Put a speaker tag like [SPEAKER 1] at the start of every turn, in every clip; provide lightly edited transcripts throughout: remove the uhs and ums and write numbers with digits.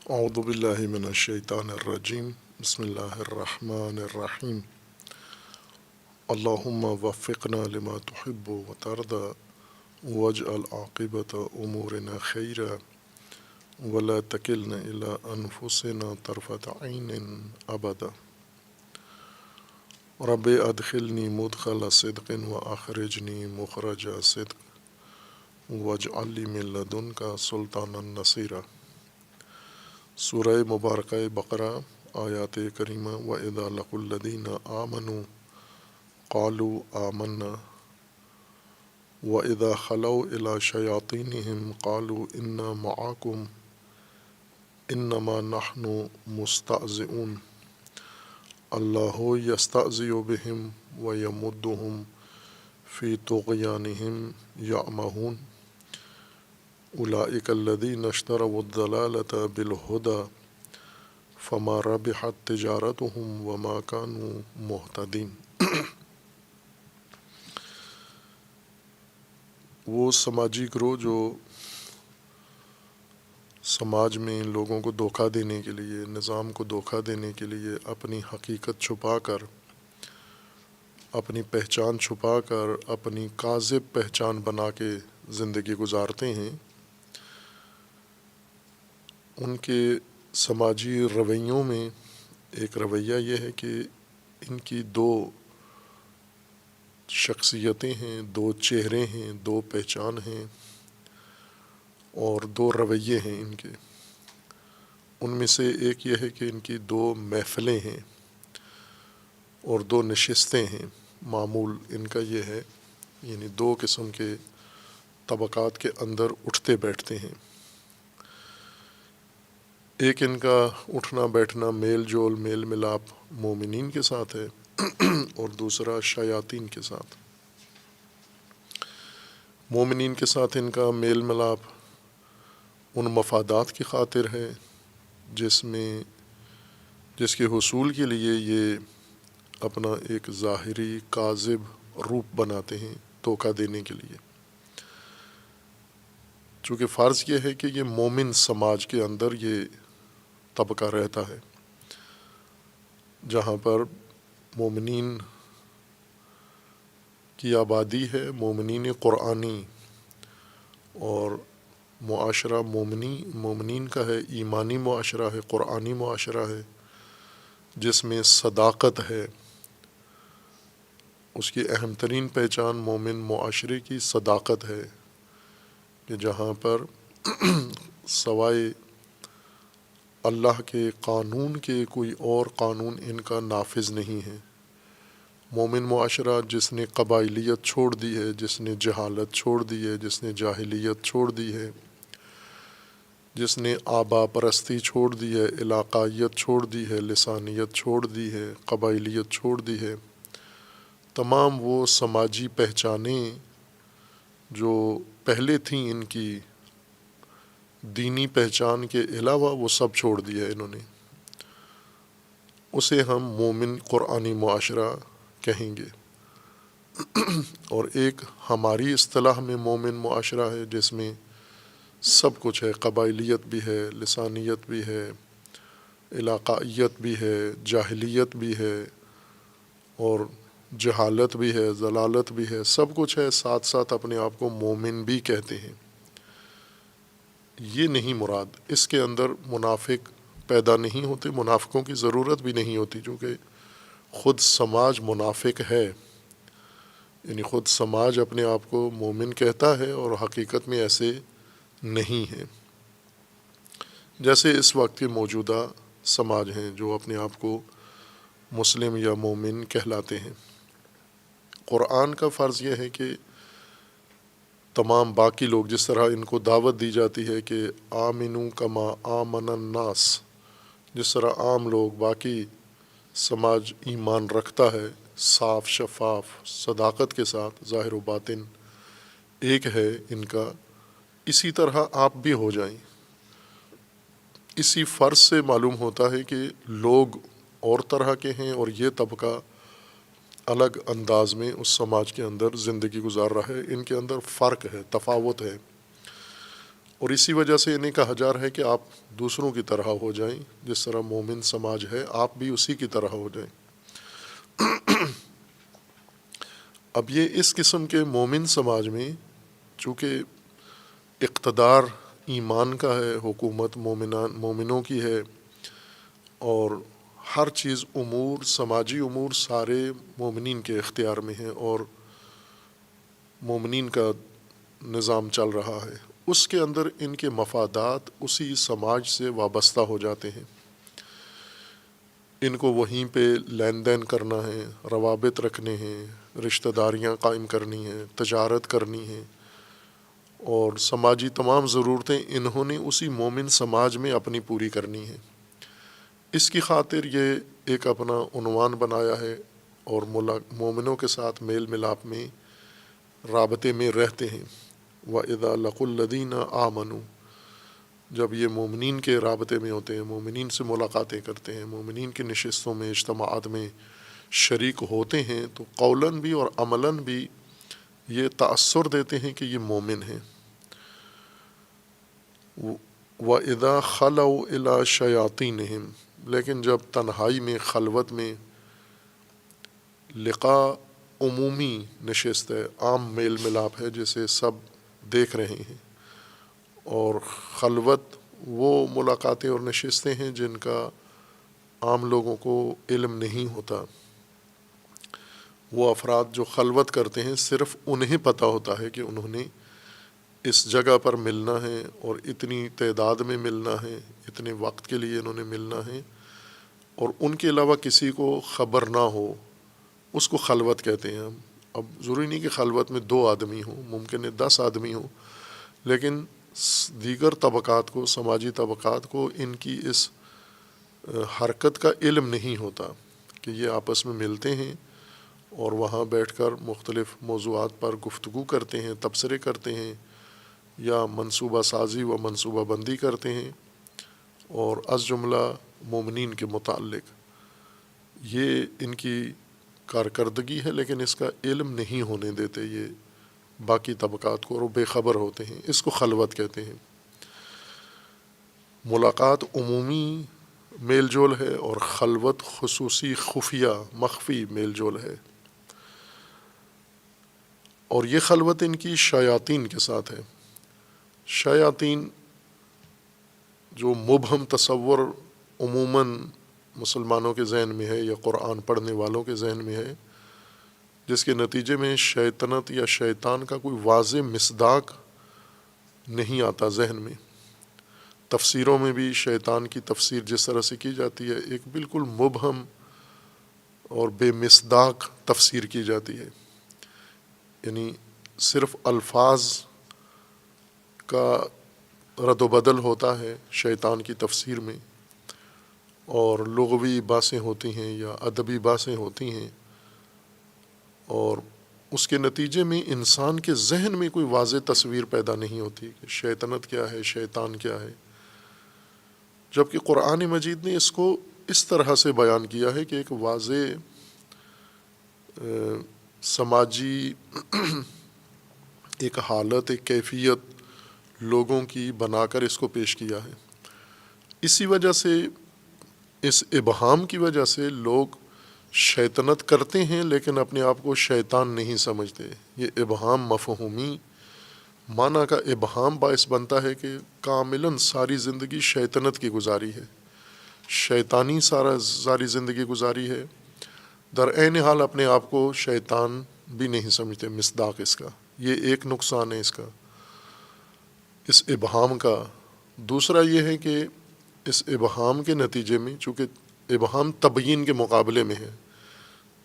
[SPEAKER 1] اعوذ باللہ من الشیطان الرجیم بسم اللہ الرحمن الرحیم اللہم وفقنا لما تحب وترضى واجعل عاقبۃ امورنا خیرا ولا تکلنا الی انفسنا طرفۃ عین ابدا رب ادخلنی مدخل صدق واخرجنی مخرج صدق واجعل لی من لدنک سلطانا نصیرا۔ سورہ مبارکہ بقرہ آیات کریمہ وَإِذَا لَقُوا الَّذِينَ آمَنُوا قَالُوا آمَنَّا وَإِذَا خَلَوْا إِلَى شَيَاطِينِهِمْ قَالُوا إِنَّا مَعَكُمْ إِنَّمَا نَحْنُ مُسْتَهْزِئُونَ اللَّهُ يَسْتَهْزِئُ بِهِمْ وَيَمُدُّهُمْ فِي طُغْيَانِهِمْ يَعْمَهُونَ اولئک الذین اشتروا الضلالۃ بالہدی فما ربحت تجارتهم وما كانوا مہتدین۔ وہ سماجی گروہ جو سماج میں لوگوں کو دھوکہ دینے کے لیے، نظام کو دھوکہ دینے کے لیے اپنی حقیقت چھپا کر، اپنی پہچان چھپا کر، اپنی کاذب پہچان بنا کے زندگی گزارتے ہیں، ان کے سماجی رویوں میں ایک رویہ یہ ہے کہ ان کی دو شخصیتیں ہیں، دو چہرے ہیں، دو پہچان ہیں اور دو رویے ہیں ان کے۔ ان میں سے ایک یہ ہے کہ ان کی دو محفلیں ہیں اور دو نشستیں ہیں۔ معمول ان کا یہ ہے، یعنی دو قسم کے طبقات کے اندر اٹھتے بیٹھتے ہیں۔ ایک ان کا اٹھنا بیٹھنا میل جول میل ملاپ مومنین کے ساتھ ہے اور دوسرا شیاطین کے ساتھ۔ مومنین کے ساتھ ان کا میل ملاپ ان مفادات کی خاطر ہے جس کے حصول کے لیے یہ اپنا ایک ظاہری کاذب روپ بناتے ہیں دھوکہ دینے کے لیے۔ چونکہ فرض یہ ہے کہ یہ مومن سماج کے اندر یہ طبقہ رہتا ہے جہاں پر مومنین کی آبادی ہے، مومنین قرآنی، اور معاشرہ مومنین کا ہے، ایمانی معاشرہ ہے، قرآنی معاشرہ ہے، جس میں صداقت ہے۔ اس کی اہم ترین پہچان مومن معاشرے کی صداقت ہے کہ جہاں پر سوائے اللہ کے قانون کے کوئی اور قانون ان کا نافذ نہیں ہے۔ مومن معاشرہ جس نے قبائلیت چھوڑ دی ہے، جس نے جہالت چھوڑ دی ہے، جس نے جاہلیت چھوڑ دی ہے، جس نے آبا پرستی چھوڑ دی ہے، علاقائیت چھوڑ دی ہے، لسانیت چھوڑ دی ہے، قبائلیت چھوڑ دی ہے، تمام وہ سماجی پہچانیں جو پہلے تھیں ان کی دینی پہچان کے علاوہ، وہ سب چھوڑ دیا ہے انہوں نے۔ اسے ہم مومن قرآنی معاشرہ کہیں گے۔ اور ایک ہماری اصطلاح میں مومن معاشرہ ہے جس میں سب کچھ ہے، قبائلیت بھی ہے، لسانیت بھی ہے، علاقائیت بھی ہے، جاہلیت بھی ہے اور جہالت بھی ہے، ضلالت بھی ہے، سب کچھ ہے، ساتھ ساتھ اپنے آپ کو مومن بھی کہتے ہیں۔ یہ نہیں مراد، اس کے اندر منافق پیدا نہیں ہوتے، منافقوں کی ضرورت بھی نہیں ہوتی، چونکہ خود سماج منافق ہے، یعنی خود سماج اپنے آپ کو مومن کہتا ہے اور حقیقت میں ایسے نہیں ہے۔ جیسے اس وقت کے موجودہ سماج ہیں جو اپنے آپ کو مسلم یا مومن کہلاتے ہیں۔ قرآن کا فرض یہ ہے کہ تمام باقی لوگ، جس طرح ان کو دعوت دی جاتی ہے کہ آمنو کما آمن الناس، جس طرح عام لوگ باقی سماج ایمان رکھتا ہے، صاف شفاف صداقت کے ساتھ، ظاہر و باطن ایک ہے ان کا، اسی طرح آپ بھی ہو جائیں۔ اسی فرض سے معلوم ہوتا ہے کہ لوگ اور طرح کے ہیں اور یہ طبقہ الگ انداز میں اس سماج کے اندر زندگی گزار رہا ہے، ان کے اندر فرق ہے، تفاوت ہے۔ اور اسی وجہ سے انہیں کہا جا رہا ہے کہ آپ دوسروں کی طرح ہو جائیں، جس طرح مومن سماج ہے آپ بھی اسی کی طرح ہو جائیں۔ اب یہ اس قسم کے مومن سماج میں چونکہ اقتدار ایمان کا ہے، حکومت مومنوں کی ہے، اور ہر چیز امور سماجی امور سارے مومنین کے اختیار میں ہیں اور مومنین کا نظام چل رہا ہے، اس کے اندر ان کے مفادات اسی سماج سے وابستہ ہو جاتے ہیں۔ ان کو وہیں پہ لین دین کرنا ہے، روابط رکھنے ہیں، رشتہ داریاں قائم کرنی ہیں، تجارت کرنی ہے، اور سماجی تمام ضرورتیں انہوں نے اسی مومن سماج میں اپنی پوری کرنی ہے۔ اس کی خاطر یہ ایک اپنا عنوان بنایا ہے اور مومنوں کے ساتھ میل ملاپ میں رابطے میں رہتے ہیں۔ وَإِذَا لَقُوا الَّذِينَ آمَنُوا، جب یہ مومنین کے رابطے میں ہوتے ہیں، مومنین سے ملاقاتیں کرتے ہیں، مومنین کی نشستوں میں اجتماعات میں شریک ہوتے ہیں، تو قولاً بھی اور عملاً بھی یہ تأثر دیتے ہیں کہ یہ مومن ہیں۔ وَإِذَا خَلَوْا إِلَىٰ شَيَاطِينِهِمْ، لیکن جب تنہائی میں خلوت میں، لقاء عمومی نشست ہے، عام میل ملاپ ہے جسے سب دیکھ رہے ہیں، اور خلوت وہ ملاقاتیں اور نشستیں ہیں جن کا عام لوگوں کو علم نہیں ہوتا۔ وہ افراد جو خلوت کرتے ہیں صرف انہیں پتہ ہوتا ہے کہ انہوں نے اس جگہ پر ملنا ہے اور اتنی تعداد میں ملنا ہے، اتنے وقت کے لیے انہوں نے ملنا ہے، اور ان کے علاوہ کسی کو خبر نہ ہو، اس کو خلوت کہتے ہیں ہم۔ اب ضروری نہیں کہ خلوت میں 2 آدمی ہوں، ممکن ہے 10 آدمی ہوں، لیکن دیگر طبقات کو، سماجی طبقات کو ان کی اس حرکت کا علم نہیں ہوتا کہ یہ آپس میں ملتے ہیں اور وہاں بیٹھ کر مختلف موضوعات پر گفتگو کرتے ہیں، تبصرے کرتے ہیں، یا منصوبہ سازی و منصوبہ بندی کرتے ہیں، اور از جملہ مومنین کے متعلق یہ ان کی کارکردگی ہے، لیکن اس کا علم نہیں ہونے دیتے یہ باقی طبقات کو، اور بے خبر ہوتے ہیں۔ اس کو خلوت کہتے ہیں۔ ملاقات عمومی میل جول ہے اور خلوت خصوصی، خفیہ، مخفی میل جول ہے، اور یہ خلوت ان کی شیاطین کے ساتھ ہے۔ شیاطین جو مبہم تصور عموماً مسلمانوں کے ذہن میں ہے یا قرآن پڑھنے والوں کے ذہن میں ہے، جس کے نتیجے میں شیطنت یا شیطان کا کوئی واضح مصداق نہیں آتا ذہن میں۔ تفسیروں میں بھی شیطان کی تفسیر جس طرح سے کی جاتی ہے، ایک بالکل مبہم اور بے مصداق تفسیر کی جاتی ہے، یعنی صرف الفاظ کا رد و بدل ہوتا ہے شیطان کی تفسیر میں، اور لغوی باتیں ہوتی ہیں یا ادبی باتیں ہوتی ہیں، اور اس کے نتیجے میں انسان کے ذہن میں کوئی واضح تصویر پیدا نہیں ہوتی کہ شیطنت کیا ہے، شیطان کیا ہے، جبکہ قرآن مجید نے اس کو اس طرح سے بیان کیا ہے کہ ایک واضح سماجی ایک حالت، ایک کیفیت لوگوں کی بنا کر اس کو پیش کیا ہے۔ اسی وجہ سے، اس ابہام کی وجہ سے لوگ شیطنت کرتے ہیں لیکن اپنے آپ کو شیطان نہیں سمجھتے۔ یہ ابہام مفہومی معنی کا ابہام باعث بنتا ہے کہ کاملاً ساری زندگی شیطنت کی گزاری ہے، شیطانی ساری زندگی گزاری ہے، در عین حال اپنے آپ کو شیطان بھی نہیں سمجھتے۔ مصداق اس کا یہ ایک نقصان ہے، اس ابہام کا۔ دوسرا یہ ہے کہ اس ابہام کے نتیجے میں، چونکہ ابہام تبیین کے مقابلے میں ہے،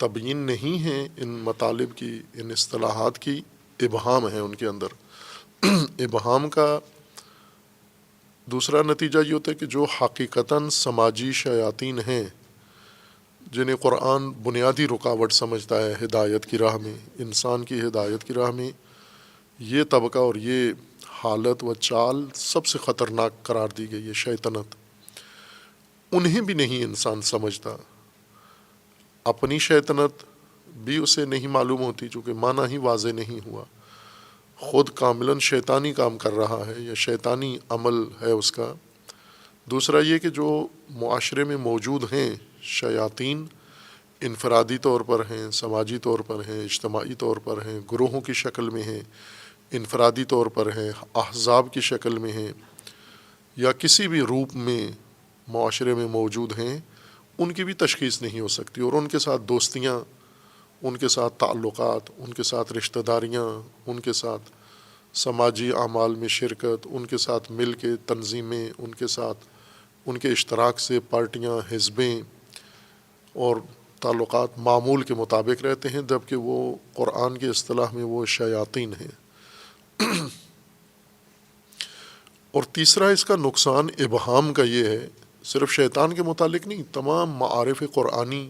[SPEAKER 1] تبیین نہیں ہے ان مطالب کی، ان اصطلاحات کی، ابہام ہے ان کے اندر۔ ابہام کا دوسرا نتیجہ یہ ہوتا ہے کہ جو حقیقتاً سماجی شیاطین ہیں، جنہیں قرآن بنیادی رکاوٹ سمجھتا ہے ہدایت کی راہ میں، انسان کی ہدایت کی راہ میں، یہ طبقہ اور یہ حالت و چال سب سے خطرناک قرار دی گئی ہے، شیطنت۔ انہیں بھی نہیں انسان سمجھتا، اپنی شیطنت بھی اسے نہیں معلوم ہوتی، چونکہ معنی ہی واضح نہیں ہوا۔ خود کاملاً شیطانی کام کر رہا ہے یا شیطانی عمل ہے اس کا۔ دوسرا یہ کہ جو معاشرے میں موجود ہیں شیاطین، انفرادی طور پر ہیں، سماجی طور پر ہیں، اجتماعی طور پر ہیں، گروہوں کی شکل میں ہیں، انفرادی طور پر ہیں، احزاب کی شکل میں ہیں، یا کسی بھی روپ میں معاشرے میں موجود ہیں، ان کی بھی تشخیص نہیں ہو سکتی، اور ان کے ساتھ دوستیاں، ان کے ساتھ تعلقات، ان کے ساتھ رشتہ داریاں، ان کے ساتھ سماجی اعمال میں شرکت، ان کے ساتھ مل کے تنظیمیں، ان کے ساتھ ان کے اشتراک سے پارٹیاں، حزبیں اور تعلقات معمول کے مطابق رہتے ہیں، جبکہ وہ قرآن کی اصطلاح میں وہ شیاطین ہیں۔ اور تیسرا اس کا نقصان ابہام کا یہ ہے، صرف شیطان کے متعلق نہیں، تمام معارف قرآنی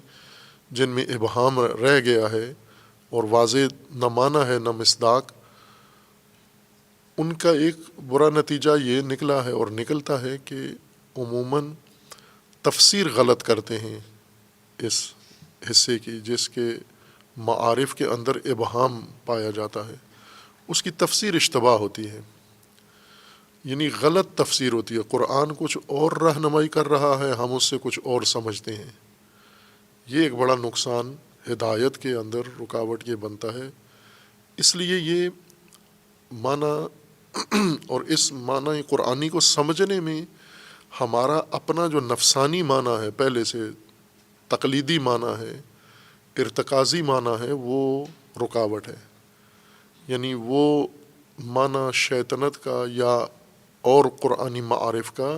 [SPEAKER 1] جن میں ابہام رہ گیا ہے اور واضح نہ معنی ہے نہ مصداق، ان کا ایک برا نتیجہ یہ نکلا ہے اور نکلتا ہے کہ عموماً تفسیر غلط کرتے ہیں اس حصے کی، جس کے معارف کے اندر ابہام پایا جاتا ہے، اس کی تفسیر اشتباہ ہوتی ہے، یعنی غلط تفسیر ہوتی ہے۔ قرآن کچھ اور رہنمائی کر رہا ہے، ہم اس سے کچھ اور سمجھتے ہیں۔ یہ ایک بڑا نقصان ہدایت کے اندر رکاوٹ یہ بنتا ہے۔ اس لیے یہ معنی اور اس معنی قرآنی کو سمجھنے میں ہمارا اپنا جو نفسانی معنی ہے، پہلے سے تقلیدی معنی ہے، ارتکازی معنی ہے، وہ رکاوٹ ہے۔ یعنی وہ معنی شیطنت کا یا اور قرآنی معارف کا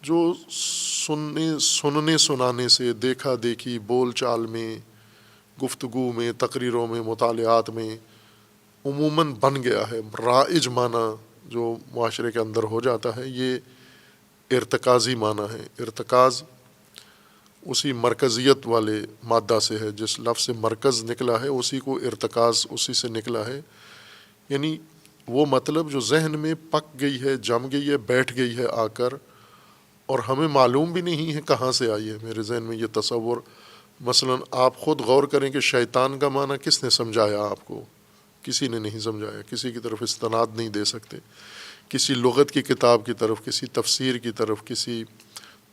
[SPEAKER 1] جو سننے سنانے سے، دیکھا دیکھی، بول چال میں، گفتگو میں، تقریروں میں، مطالعات میں عموماً بن گیا ہے، رائج معنی جو معاشرے کے اندر ہو جاتا ہے، یہ ارتکازی معنی ہے۔ ارتکاز اسی مرکزیت والے مادہ سے ہے، جس لفظ سے مرکز نکلا ہے اسی کو ارتکاز اسی سے نکلا ہے، یعنی وہ مطلب جو ذہن میں پک گئی ہے، جم گئی ہے، بیٹھ گئی ہے آ کر، اور ہمیں معلوم بھی نہیں ہے کہاں سے آئی ہے۔ میرے ذہن میں یہ تصور، مثلا آپ خود غور کریں کہ شیطان کا معنی کس نے سمجھایا آپ کو؟ کسی نے نہیں سمجھایا، کسی کی طرف استناد نہیں دے سکتے، کسی لغت کی کتاب کی طرف، کسی تفسیر کی طرف، کسی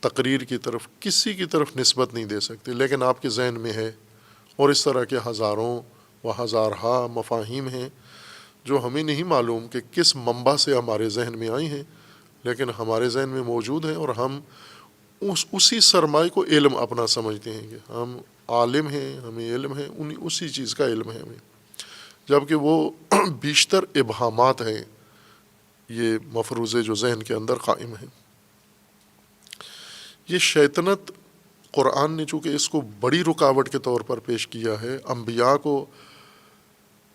[SPEAKER 1] تقریر کی طرف، کسی کی طرف نسبت نہیں دے سکتے، لیکن آپ کے ذہن میں ہے۔ اور اس طرح کے ہزاروں و ہزارہا مفاہیم ہیں جو ہمیں نہیں معلوم کہ کس منبع سے ہمارے ذہن میں آئی ہیں، لیکن ہمارے ذہن میں موجود ہیں، اور ہم اسی سرمائے کو علم اپنا سمجھتے ہیں کہ ہم عالم ہیں، ہمیں علم ہے، اسی چیز کا علم ہے ہمیں، جبکہ وہ بیشتر ابہامات ہیں، یہ مفروضے جو ذہن کے اندر قائم ہیں۔ یہ شیطنت قرآن نے چونکہ اس کو بڑی رکاوٹ کے طور پر پیش کیا ہے، انبیاء کو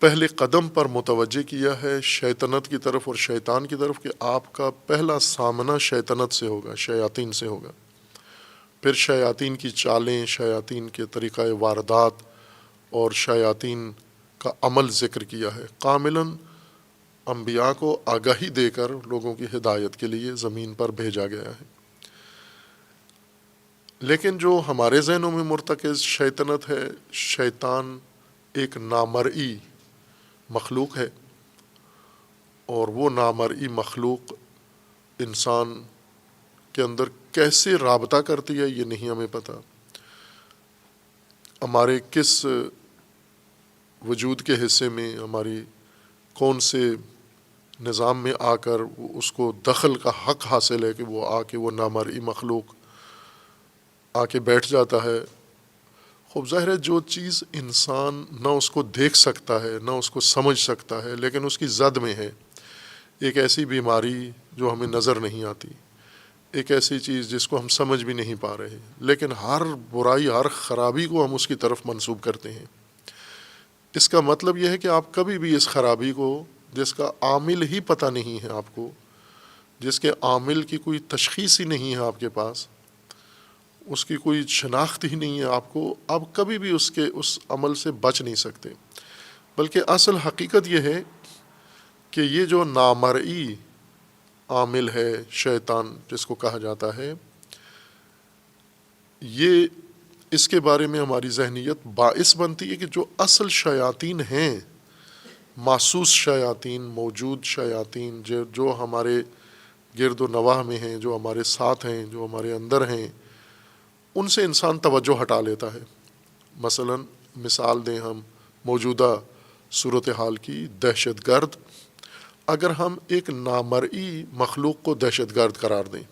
[SPEAKER 1] پہلے قدم پر متوجہ کیا ہے شیطنت کی طرف اور شیطان کی طرف، کہ آپ کا پہلا سامنا شیطنت سے ہوگا، شیاطین سے ہوگا، پھر شیاطین کی چالیں، شیاطین کے طریقہ واردات اور شیاطین کا عمل ذکر کیا ہے۔ کاملاً انبیاء کو آگاہی دے کر لوگوں کی ہدایت کے لیے زمین پر بھیجا گیا ہے۔ لیکن جو ہمارے ذہنوں میں مرتکز شیطنت ہے، شیطان ایک نامرئی مخلوق ہے، اور وہ نامرئی مخلوق انسان کے اندر کیسے رابطہ کرتی ہے یہ نہیں ہمیں پتہ، ہمارے کس وجود کے حصے میں، ہماری کون سے نظام میں آ کر اس کو دخل کا حق حاصل ہے کہ وہ آ کے وہ نامرئی مخلوق آ کے بیٹھ جاتا ہے۔ خوب ظاہر ہے جو چیز انسان نہ اس کو دیکھ سکتا ہے نہ اس کو سمجھ سکتا ہے، لیکن اس کی زد میں ہے، ایک ایسی بیماری جو ہمیں نظر نہیں آتی، ایک ایسی چیز جس کو ہم سمجھ بھی نہیں پا رہے، لیکن ہر برائی، ہر خرابی کو ہم اس کی طرف منسوب کرتے ہیں۔ اس کا مطلب یہ ہے کہ آپ کبھی بھی اس خرابی کو، جس کا عامل ہی پتہ نہیں ہے آپ کو، جس کے عامل کی کوئی تشخیص ہی نہیں ہے آپ کے پاس، اس کی کوئی شناخت ہی نہیں ہے آپ کو، آپ کبھی بھی اس عمل سے بچ نہیں سکتے۔ بلکہ اصل حقیقت یہ ہے کہ یہ جو نامرئی عامل ہے شیطان جس کو کہا جاتا ہے، یہ اس کے بارے میں ہماری ذہنیت باعث بنتی ہے کہ جو اصل شیاطین ہیں محسوس شیاطین، موجود شیاطین جو ہمارے گرد و نواح میں ہیں، جو ہمارے ساتھ ہیں، جو ہمارے اندر ہیں، ان سے انسان توجہ ہٹا لیتا ہے۔ مثلا مثال دیں ہم موجودہ صورتحال کی، دہشت گرد، اگر ہم ایک نامرئی مخلوق کو دہشت گرد قرار دیں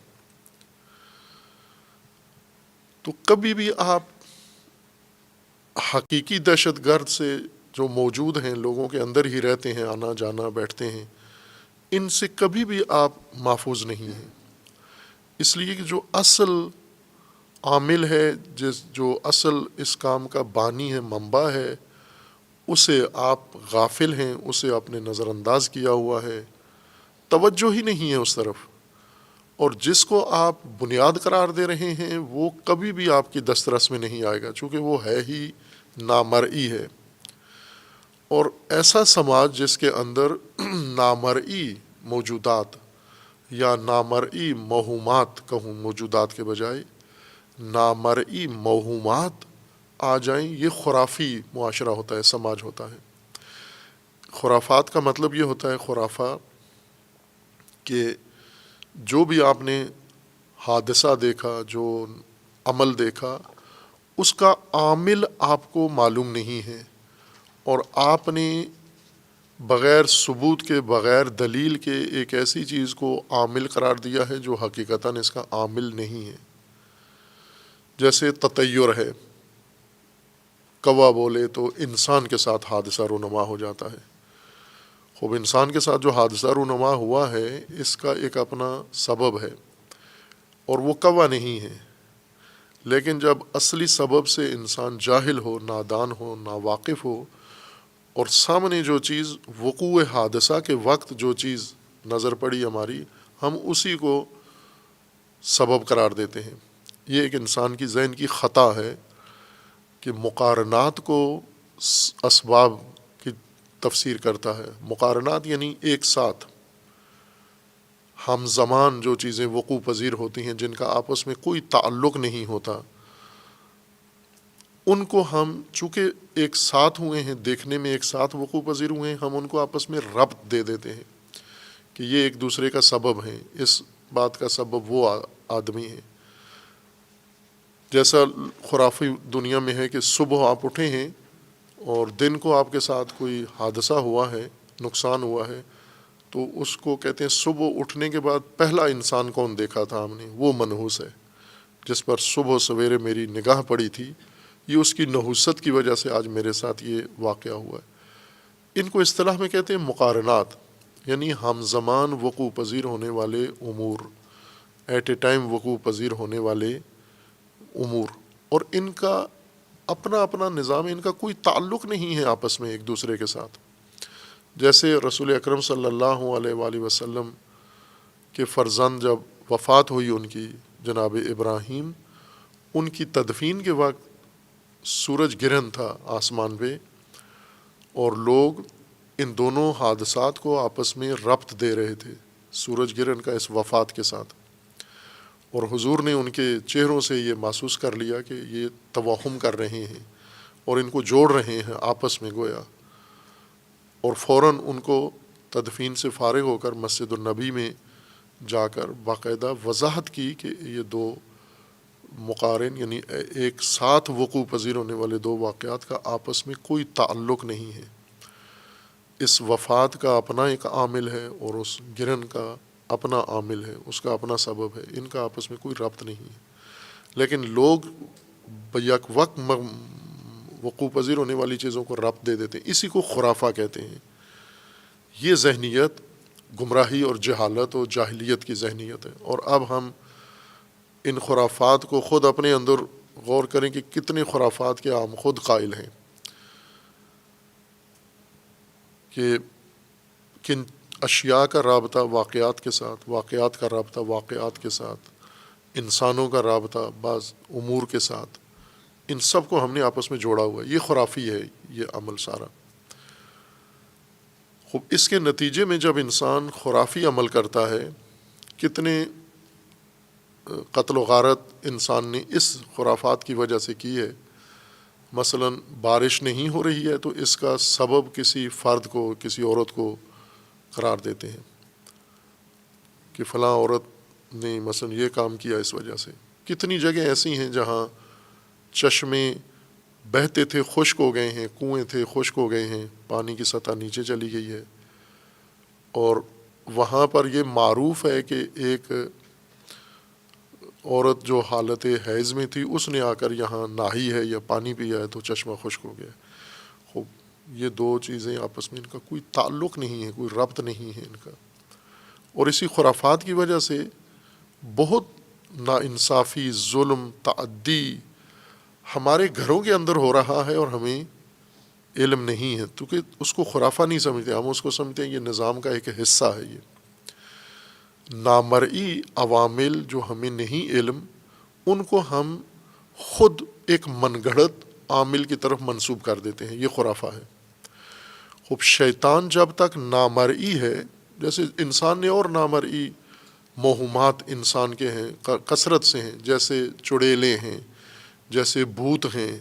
[SPEAKER 1] تو کبھی بھی آپ حقیقی دہشت گرد سے جو موجود ہیں، لوگوں کے اندر ہی رہتے ہیں، آنا جانا بیٹھتے ہیں، ان سے کبھی بھی آپ محفوظ نہیں ہیں۔ اس لیے کہ جو اصل عامل ہے، جو اصل اس کام کا بانی ہے، منبع ہے، اسے آپ غافل ہیں، اسے آپ نے نظر انداز کیا ہوا ہے، توجہ ہی نہیں ہے اس طرف، اور جس کو آپ بنیاد قرار دے رہے ہیں وہ کبھی بھی آپ کی دسترس میں نہیں آئے گا، چونکہ وہ ہے ہی نامرئی ہے۔ اور ایسا سماج جس کے اندر نامرئی موجودات یا نامرئی موہومات، کہوں موجودات کے بجائے نامرئی موہومات آ جائیں، یہ خرافی معاشرہ ہوتا ہے، سماج ہوتا ہے۔ خرافات کا مطلب یہ ہوتا ہے، خرافہ کہ جو بھی آپ نے حادثہ دیکھا، جو عمل دیکھا، اس کا عامل آپ کو معلوم نہیں ہے، اور آپ نے بغیر ثبوت کے، بغیر دلیل کے ایک ایسی چیز کو عامل قرار دیا ہے جو حقیقتاً اس کا عامل نہیں ہے۔ جیسے تطیر ہے، کوا بولے تو انسان کے ساتھ حادثہ رونما ہو جاتا ہے۔ خوب انسان کے ساتھ جو حادثہ رونما ہوا ہے اس کا ایک اپنا سبب ہے، اور وہ کوا نہیں ہے، لیکن جب اصلی سبب سے انسان جاہل ہو، نادان ہو، ناواقف ہو، اور سامنے جو چیز وقوع حادثہ کے وقت جو چیز نظر پڑی ہماری، ہم اسی کو سبب قرار دیتے ہیں۔ یہ ایک انسان کی ذہن کی خطا ہے کہ مقارنات کو اسباب کی تفسیر کرتا ہے۔ مقارنات یعنی ایک ساتھ ہم زمان جو چیزیں وقوع پذیر ہوتی ہیں، جن کا آپس میں کوئی تعلق نہیں ہوتا، ان کو ہم چونکہ ایک ساتھ ہوئے ہیں، دیکھنے میں ایک ساتھ وقوع پذیر ہوئے ہیں، ہم ان کو آپس میں ربط دے دیتے ہیں کہ یہ ایک دوسرے کا سبب ہے، اس بات کا سبب وہ آدمی ہے۔ جیسا خرافی دنیا میں ہے کہ صبح آپ اٹھے ہیں اور دن کو آپ کے ساتھ کوئی حادثہ ہوا ہے، نقصان ہوا ہے، تو اس کو کہتے ہیں صبح اٹھنے کے بعد پہلا انسان کون دیکھا تھا ہم نے، وہ منحوس ہے جس پر صبح سویرے میری نگاہ پڑی تھی، یہ اس کی نحوست کی وجہ سے آج میرے ساتھ یہ واقعہ ہوا ہے۔ ان کو اصطلاح میں کہتے ہیں مقارنات، یعنی ہم زمان وقوع پذیر ہونے والے امور، ایٹ اے ٹائم وقوع پذیر ہونے والے امور، اور ان کا اپنا اپنا نظام ہے، ان کا کوئی تعلق نہیں ہے آپس میں ایک دوسرے کے ساتھ۔ جیسے رسول اکرم صلی اللہ علیہ وآلہ وسلم کے فرزند جب وفات ہوئی ان کی، جناب ابراہیم، ان کی تدفین کے وقت سورج گرہن تھا آسمان پہ، اور لوگ ان دونوں حادثات کو آپس میں ربط دے رہے تھے، سورج گرہن کا اس وفات کے ساتھ، اور حضور نے ان کے چہروں سے یہ محسوس کر لیا کہ یہ توہم کر رہے ہیں اور ان کو جوڑ رہے ہیں آپس میں گویا، اور فوراً ان کو تدفین سے فارغ ہو کر مسجد النبی میں جا کر باقاعدہ وضاحت کی کہ یہ دو مقارن، یعنی ایک ساتھ وقوع پذیر ہونے والے دو واقعات کا آپس میں کوئی تعلق نہیں ہے۔ اس وفات کا اپنا ایک عامل ہے اور اس گرہن کا اپنا عامل ہے، اس کا اپنا سبب ہے، ان کا آپس میں کوئی ربط نہیں ہے، لیکن لوگ بیک وقت وقوع پذیر ہونے والی چیزوں کو ربط دے دیتے ہیں، اسی کو خرافہ کہتے ہیں۔ یہ ذہنیت گمراہی اور جہالت اور جاہلیت کی ذہنیت ہے، اور اب ہم ان خرافات کو خود اپنے اندر غور کریں کہ کتنے خرافات کے ہم خود قائل ہیں، کہ کن اشیاء کا رابطہ واقعات کے ساتھ، واقعات کا رابطہ واقعات کے ساتھ، انسانوں کا رابطہ بعض امور کے ساتھ، ان سب کو ہم نے آپس میں جوڑا ہوا ہے۔ یہ خرافی ہے یہ عمل سارا۔ خوب اس کے نتیجے میں جب انسان خرافی عمل کرتا ہے، کتنے قتل و غارت انسان نے اس خرافات کی وجہ سے کی ہے۔ مثلاً بارش نہیں ہو رہی ہے تو اس کا سبب کسی فرد کو، کسی عورت کو قرار دیتے ہیں کہ فلاں عورت نے مثلاً یہ کام کیا اس وجہ سے۔ کتنی جگہ ایسی ہیں جہاں چشمے بہتے تھے خشک ہو گئے ہیں، کنویں تھے خشک ہو گئے ہیں، پانی کی سطح نیچے چلی گئی ہے، اور وہاں پر یہ معروف ہے کہ ایک عورت جو حالت حیض میں تھی اس نے آ کر یہاں نہائی ہے یا پانی پیا ہے تو چشمہ خشک ہو گیا۔ خوب یہ دو چیزیں آپس میں ان کا کوئی تعلق نہیں ہے، کوئی ربط نہیں ہے ان کا، اور اسی خرافات کی وجہ سے بہت ناانصافی، ظلم، تعدی ہمارے گھروں کے اندر ہو رہا ہے اور ہمیں علم نہیں ہے، کیونکہ اس کو خرافہ نہیں سمجھتے، ہم اس کو سمجھتے ہیں یہ نظام کا ایک حصہ ہے۔ یہ نامرئی عوامل جو ہمیں نہیں علم، ان کو ہم خود ایک من گھڑت عامل کی طرف منسوب کر دیتے ہیں، یہ خرافہ ہے۔ خوب شیطان جب تک نامرئی ہے، جیسے انسان نے اور نامرئی موہمات انسان کے ہیں، کثرت سے ہیں، جیسے چڑیلے ہیں، جیسے بھوت ہیں،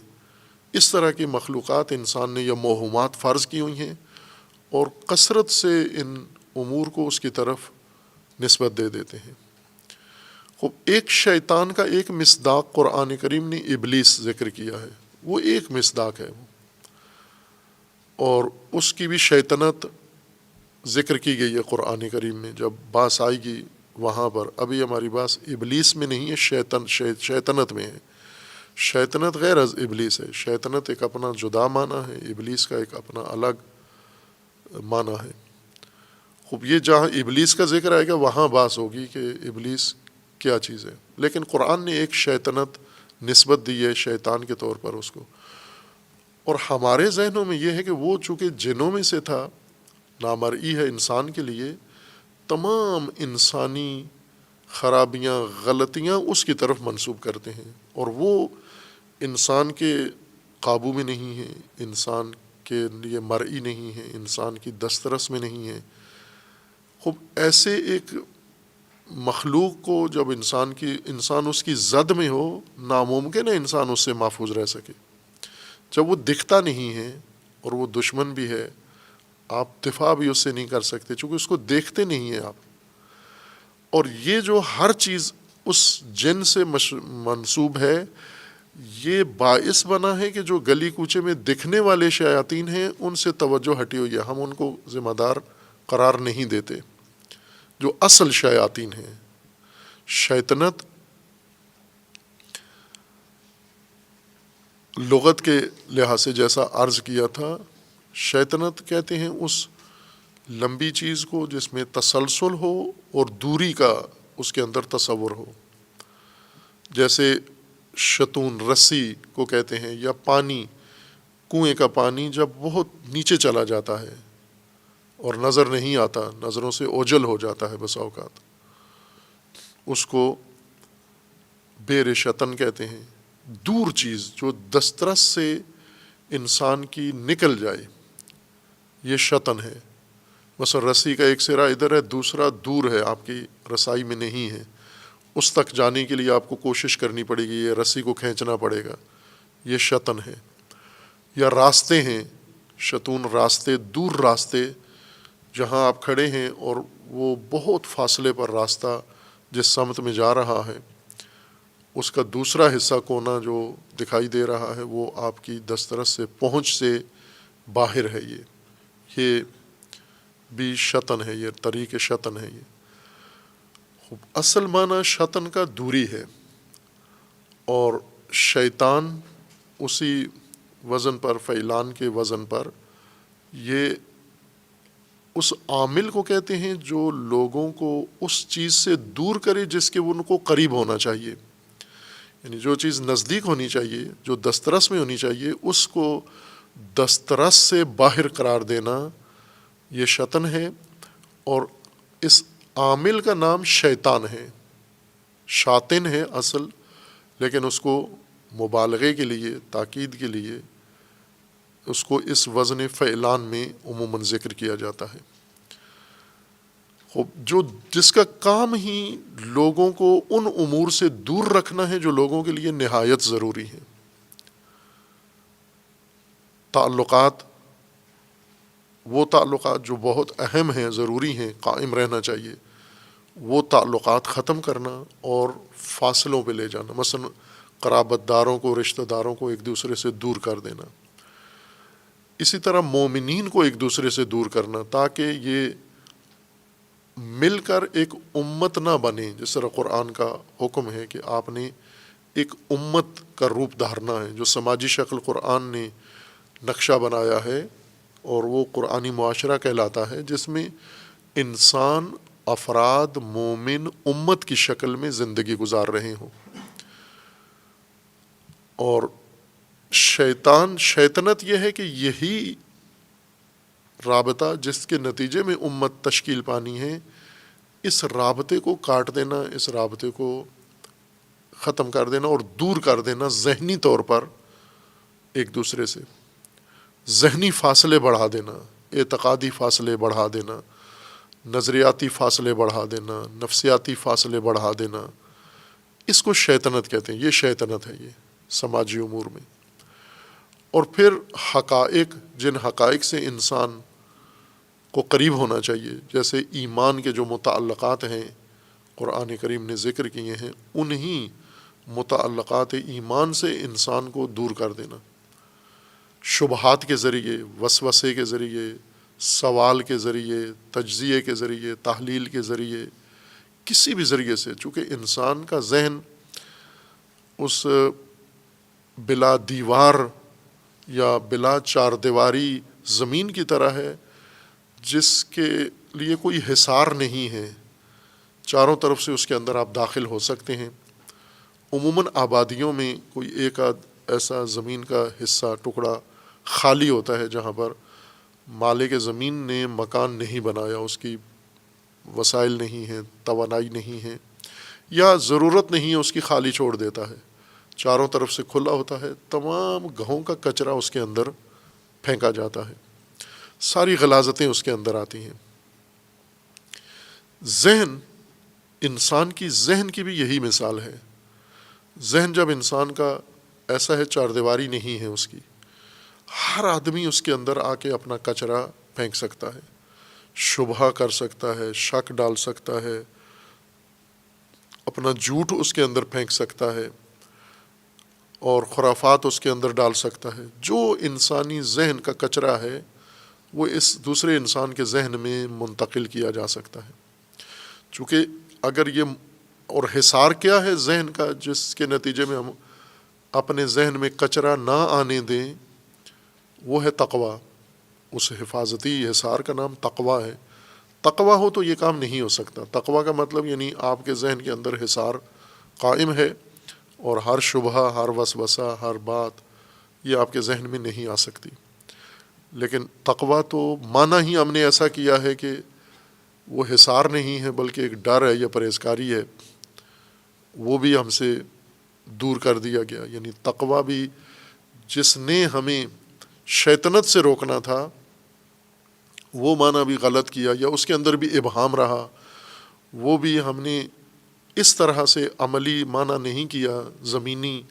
[SPEAKER 1] اس طرح کی مخلوقات انسان نے یا موہمات فرض کی ہوئی ہیں، اور کثرت سے ان امور کو اس کی طرف نسبت دے دیتے ہیں۔ خوب ایک شیطان کا ایک مصداق قرآن کریم نے ابلیس ذکر کیا ہے، وہ ایک مصداق ہے، اور اس کی بھی شیطنت ذکر کی گئی ہے قرآن کریم میں۔ جب باس آئے گی وہاں پر، ابھی ہماری باس ابلیس میں نہیں ہے، شیطنت میں ہے۔ شیطنت غیر از ابلیس ہے، شیطنت ایک اپنا جدا معنی ہے، ابلیس کا ایک اپنا الگ معنی ہے۔ خوب یہ جہاں ابلیس کا ذکر آئے گا وہاں باس ہوگی کہ ابلیس کیا چیز ہے، لیکن قرآن نے ایک شیطنت نسبت دی ہے شیطان کے طور پر اس کو، اور ہمارے ذہنوں میں یہ ہے کہ وہ چونکہ جنوں میں سے تھا، نامرئی ہے انسان کے لیے، تمام انسانی خرابیاں، غلطیاں اس کی طرف منسوب کرتے ہیں، اور وہ انسان کے قابو میں نہیں ہے، انسان کے لیے مرئی نہیں ہے، انسان کی دسترس میں نہیں ہے۔ خوب ایسے ایک مخلوق کو جب انسان اس کی زد میں ہو، ناممکن ہے انسان اس سے محفوظ رہ سکے۔ جب وہ دکھتا نہیں ہے اور وہ دشمن بھی ہے، آپ دفاع بھی اس سے نہیں کر سکتے چونکہ اس کو دیکھتے نہیں ہیں آپ، اور یہ جو ہر چیز اس جن سے منسوب ہے، یہ باعث بنا ہے کہ جو گلی کوچے میں دکھنے والے شیاطین ہیں ان سے توجہ ہٹی ہوئی ہے، ہم ان کو ذمہ دار قرار نہیں دیتے۔ جو اصل شیاطین ہیں، شیطنت لغت کے لحاظ سے جیسا عرض کیا تھا، شیطنت کہتے ہیں اس لمبی چیز کو جس میں تسلسل ہو اور دوری کا اس کے اندر تصور ہو، جیسے شتون رسی کو کہتے ہیں، یا پانی، کنویں کا پانی جب بہت نیچے چلا جاتا ہے اور نظر نہیں آتا، نظروں سے اوجھل ہو جاتا ہے بسا اوقات، اس کو بیر شطن کہتے ہیں۔ دور چیز جو دسترس سے انسان کی نکل جائے، یہ شطن ہے۔ مثلا رسی کا ایک سرا ادھر ہے، دوسرا دور ہے، آپ کی رسائی میں نہیں ہے، اس تک جانے کے لیے آپ کو کوشش کرنی پڑے گی، یہ رسی کو کھینچنا پڑے گا، یہ شطن ہے۔ یا راستے ہیں، شتون راستے، دور راستے جہاں آپ کھڑے ہیں اور وہ بہت فاصلے پر راستہ جس سمت میں جا رہا ہے، اس کا دوسرا حصہ کونا جو دکھائی دے رہا ہے وہ آپ کی دسترس سے، پہنچ سے باہر ہے، یہ بھی شطن ہے، یہ طریق شطن ہے۔ یہ اصل معنی شطن کا دوری ہے، اور شیطان اسی وزن پر، فعلان کے وزن پر، یہ اس عامل کو کہتے ہیں جو لوگوں کو اس چیز سے دور کرے جس کے ان کو قریب ہونا چاہیے، یعنی جو چیز نزدیک ہونی چاہیے، جو دسترس میں ہونی چاہیے، اس کو دسترس سے باہر قرار دینا، یہ شطن ہے۔ اور اس عامل کا نام شیطان ہے، شاطن ہے اصل، لیکن اس کو مبالغے کے لیے، تاکید کے لیے اس کو اس وزن فعلان میں عموماً ذکر کیا جاتا ہے۔ جو جس کا کام ہی لوگوں کو ان امور سے دور رکھنا ہے جو لوگوں کے لیے نہایت ضروری ہے۔ تعلقات، وہ تعلقات جو بہت اہم ہیں، ضروری ہیں، قائم رہنا چاہیے، وہ تعلقات ختم کرنا اور فاصلوں پہ لے جانا، مثلا قرابت داروں کو، رشتہ داروں کو ایک دوسرے سے دور کر دینا. اسی طرح مومنین کو ایک دوسرے سے دور کرنا تاکہ یہ مل کر ایک امت نہ بنے. جس طرح قرآن کا حکم ہے کہ آپ نے ایک امت کا روپ دھارنا ہے، جو سماجی شکل قرآن نے نقشہ بنایا ہے، اور وہ قرآنی معاشرہ کہلاتا ہے، جس میں انسان، افراد، مومن امت کی شکل میں زندگی گزار رہے ہوں. اور شیطنت یہ ہے کہ یہی رابطہ جس کے نتیجے میں امت تشکیل پانی ہے، اس رابطے کو کاٹ دینا، اس رابطے کو ختم کر دینا اور دور کر دینا ذہنی طور پر ایک دوسرے سے، ذہنی فاصلے بڑھا دینا، اعتقادی فاصلے بڑھا دینا، نظریاتی فاصلے بڑھا دینا، نفسیاتی فاصلے بڑھا دینا. اس کو شیطنت کہتے ہیں. یہ شیطنت ہے یہ سماجی امور میں. اور پھر حقائق، جن حقائق سے انسان کو قریب ہونا چاہیے، جیسے ایمان کے جو متعلقات ہیں قرآن کریم نے ذکر کیے ہیں، انہی متعلقات ایمان سے انسان کو دور کر دینا. شبہات کے ذریعے، وسوسے کے ذریعے، سوال کے ذریعے، تجزیے کے ذریعے، تحلیل کے ذریعے، کسی بھی ذریعے سے، چونکہ انسان کا ذہن اس بلا دیوار یا بلا چار دیواری زمین کی طرح ہے جس کے لیے کوئی حصار نہیں ہے، چاروں طرف سے اس کے اندر آپ داخل ہو سکتے ہیں. عموماً آبادیوں میں کوئی ایک آدھ ایسا زمین کا حصہ، ٹکڑا خالی ہوتا ہے جہاں پر مالک زمین نے مکان نہیں بنایا، اس کی وسائل نہیں ہیں، توانائی نہیں ہے، یا ضرورت نہیں ہے، اس کی خالی چھوڑ دیتا ہے. چاروں طرف سے کھلا ہوتا ہے، تمام گہوں کا کچرا اس کے اندر پھینکا جاتا ہے، ساری غلاظتیں اس کے اندر آتی ہیں. ذہن، انسان کی ذہن کی بھی یہی مثال ہے. ذہن جب انسان کا ایسا ہے، چار دیواری نہیں ہے اس کی، ہر آدمی اس کے اندر آ کے اپنا کچرا پھینک سکتا ہے، شبہ کر سکتا ہے، شک ڈال سکتا ہے، اپنا جھوٹ اس کے اندر پھینک سکتا ہے، اور خرافات اس کے اندر ڈال سکتا ہے. جو انسانی ذہن کا کچرا ہے وہ اس دوسرے انسان کے ذہن میں منتقل کیا جا سکتا ہے. چونکہ اگر یہ، اور حصار کیا ہے ذہن کا جس کے نتیجے میں ہم اپنے ذہن میں کچرا نہ آنے دیں، وہ ہے تقوی. اس حفاظتی حصار کا نام تقوی ہے. تقوی ہو تو یہ کام نہیں ہو سکتا. تقوی کا مطلب یعنی آپ کے ذہن کے اندر حصار قائم ہے اور ہر شبہ، ہر وسوسہ، ہر بات یہ آپ کے ذہن میں نہیں آ سکتی. لیکن تقوی تو معنی ہی ہم نے ایسا کیا ہے کہ وہ حصار نہیں ہے بلکہ ایک ڈر ہے یا پرہیزکاری ہے، وہ بھی ہم سے دور کر دیا گیا. یعنی تقوی بھی جس نے ہمیں شیطنت سے روکنا تھا وہ معنی بھی غلط کیا، یا اس کے اندر بھی ابہام رہا، وہ بھی ہم نے اس طرح سے عملی معنی نہیں کیا زمینی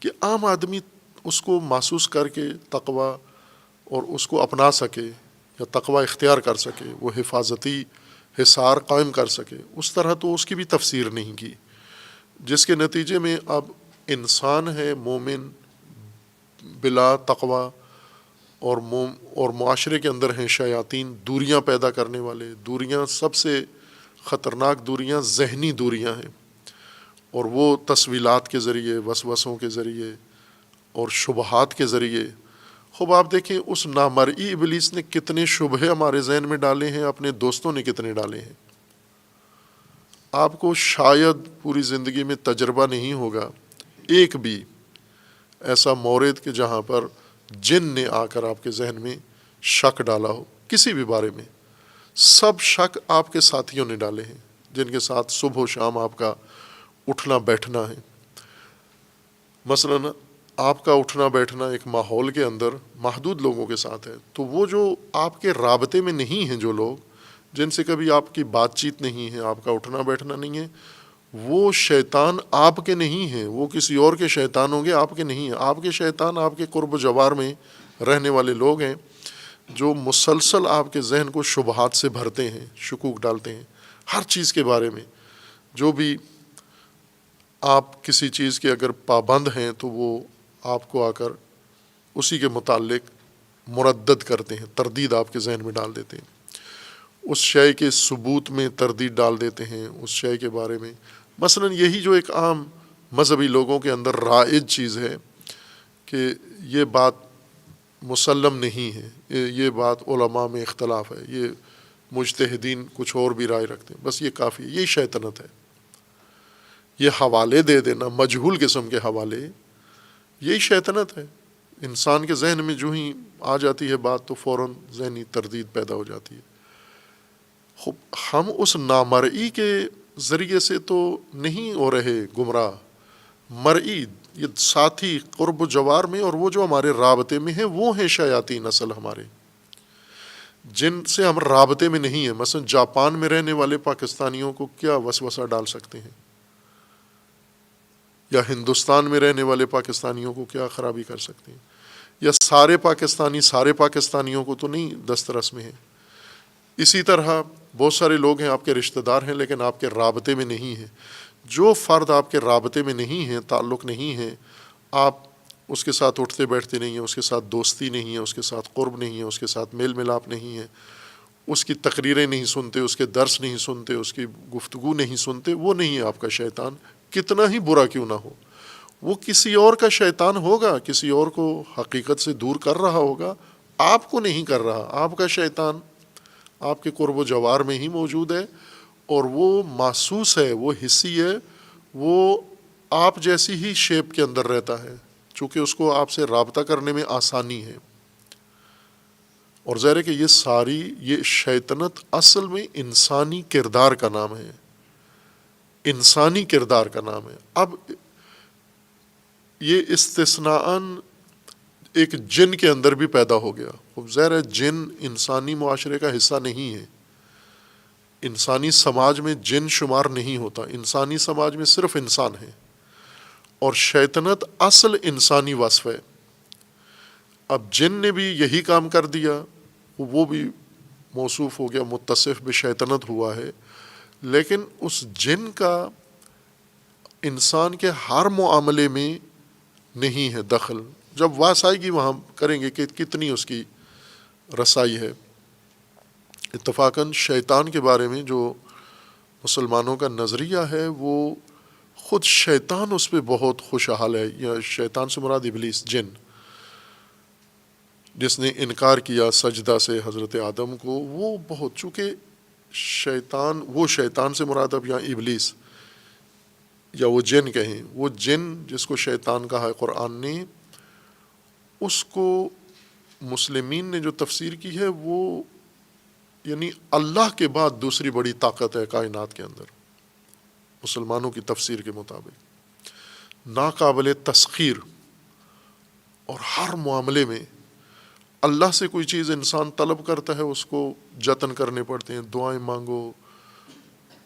[SPEAKER 1] کہ عام آدمی اس کو محسوس کر کے تقوی اور اس کو اپنا سکے یا تقوی اختیار کر سکے، وہ حفاظتی حصار قائم کر سکے. اس طرح تو اس کی بھی تفسیر نہیں کی، جس کے نتیجے میں اب انسان ہے مومن بلا تقوی، اور معاشرے کے اندر ہیں شیاطین، دوریاں پیدا کرنے والے. دوریاں، سب سے خطرناک دوریاں ذہنی دوریاں ہیں، اور وہ تسویلات کے ذریعے، وسوسوں کے ذریعے اور شبہات کے ذریعے. خوب آپ دیکھیں اس نامرئی ابلیس نے کتنے شبہے ہمارے ذہن میں ڈالے ہیں، اپنے دوستوں نے کتنے ڈالے ہیں. آپ کو شاید پوری زندگی میں تجربہ نہیں ہوگا ایک بھی ایسا مورد کہ جہاں پر جن نے آ کر آپ کے ذہن میں شک ڈالا ہو کسی بھی بارے میں. سب شک آپ کے ساتھیوں نے ڈالے ہیں، جن کے ساتھ صبح و شام آپ کا اٹھنا بیٹھنا ہے. مثلاً آپ کا اٹھنا بیٹھنا ایک ماحول کے اندر محدود لوگوں کے ساتھ ہے، تو وہ جو آپ کے رابطے میں نہیں ہیں، جو لوگ جن سے کبھی آپ کی بات چیت نہیں ہے، آپ کا اٹھنا بیٹھنا نہیں ہے، وہ شیطان آپ کے نہیں ہیں، وہ کسی اور کے شیطان ہوں گے، آپ کے نہیں ہیں. آپ کے شیطان آپ کے قرب و جوار میں رہنے والے لوگ ہیں جو مسلسل آپ کے ذہن کو شبہات سے بھرتے ہیں، شکوک ڈالتے ہیں ہر چیز کے بارے میں. جو بھی آپ کسی چیز کے اگر پابند ہیں تو وہ آپ کو آ کر اسی کے متعلق مردد کرتے ہیں، تردید آپ کے ذہن میں ڈال دیتے ہیں، اس شے کے ثبوت میں تردید ڈال دیتے ہیں، اس شے کے بارے میں. مثلا یہی جو ایک عام مذہبی لوگوں کے اندر رائج چیز ہے کہ یہ بات مسلم نہیں ہے، یہ بات علماء میں اختلاف ہے، یہ مجتہدین کچھ اور بھی رائے رکھتے ہیں، بس یہ کافی ہے. یہی شیطنت ہے. یہ حوالے دے دینا، مجہول قسم کے حوالے، یہی شیطنت ہے. انسان کے ذہن میں جو ہی آ جاتی ہے بات تو فوراً ذہنی تردید پیدا ہو جاتی ہے. ہم اس نامرئی کے ذریعے سے تو نہیں ہو رہے گمراہ، مرئی یہ ساتھی قرب و جوار میں اور وہ جو ہمارے رابطے میں ہیں وہ ہیں شیاطین اصل ہمارے، جن سے ہم رابطے میں نہیں ہیں. مثلا جاپان میں رہنے والے پاکستانیوں کو کیا وسوسہ ڈال سکتے ہیں، یا ہندوستان میں رہنے والے پاکستانیوں کو کیا خرابی کر سکتے ہیں، یا سارے پاکستانیوں کو تو نہیں دسترس میں ہیں. اسی طرح بہت سارے لوگ ہیں آپ کے رشتہ دار ہیں لیکن آپ کے رابطے میں نہیں ہیں. جو فرد آپ کے رابطے میں نہیں ہیں، تعلق نہیں ہے، آپ اس کے ساتھ اٹھتے بیٹھتے نہیں ہیں، اس کے ساتھ دوستی نہیں ہے، اس کے ساتھ قرب نہیں ہے، اس کے ساتھ میل ملاپ نہیں ہے، اس کی تقریریں نہیں سنتے، اس کے درس نہیں سنتے، اس کی گفتگو نہیں سنتے، وہ نہیں ہے آپ کا شیطان، کتنا ہی برا کیوں نہ ہو. وہ کسی اور کا شیطان ہوگا، کسی اور کو حقیقت سے دور کر رہا ہوگا، آپ کو نہیں کر رہا. آپ کا شیطان آپ کے قرب و جوار میں ہی موجود ہے اور وہ محسوس ہے، وہ حسی ہے، وہ آپ جیسی ہی شیپ کے اندر رہتا ہے چونکہ اس کو آپ سے رابطہ کرنے میں آسانی ہے. اور ظاہر ہے کہ یہ شیطنت اصل میں انسانی کردار کا نام ہے، انسانی کردار کا نام ہے. اب یہ استثناءً ایک جن کے اندر بھی پیدا ہو گیا. ظاہر ہے جن انسانی معاشرے کا حصہ نہیں ہے، انسانی سماج میں جن شمار نہیں ہوتا، انسانی سماج میں صرف انسان ہے. اور شیطنت اصل انسانی وصف ہے. اب جن نے بھی یہی کام کر دیا، وہ بھی موصوف ہو گیا، متصف بشیطنت ہوا ہے. لیکن اس جن کا انسان کے ہر معاملے میں نہیں ہے دخل. جب واسائے گی وہاں کریں گے کہ کتنی اس کی رسائی ہے. اتفاقاً شیطان کے بارے میں جو مسلمانوں کا نظریہ ہے وہ خود شیطان اس پہ بہت خوشحال ہے. یا شیطان سے مراد ابلیس، جن، جس نے انکار کیا سجدہ سے حضرت آدم کو، وہ بہت، چونکہ شیطان سے مراد اب یہاں ابلیس یا وہ جن کہیں، وہ جن جس کو شیطان کہا ہے قرآن نے، اس کو مسلمین نے جو تفسیر کی ہے وہ یعنی اللہ کے بعد دوسری بڑی طاقت ہے کائنات کے اندر. مسلمانوں کی تفسیر کے مطابق ناقابل تسخیر، اور ہر معاملے میں اللہ سے کوئی چیز انسان طلب کرتا ہے اس کو جتن کرنے پڑتے ہیں، دعائیں مانگو،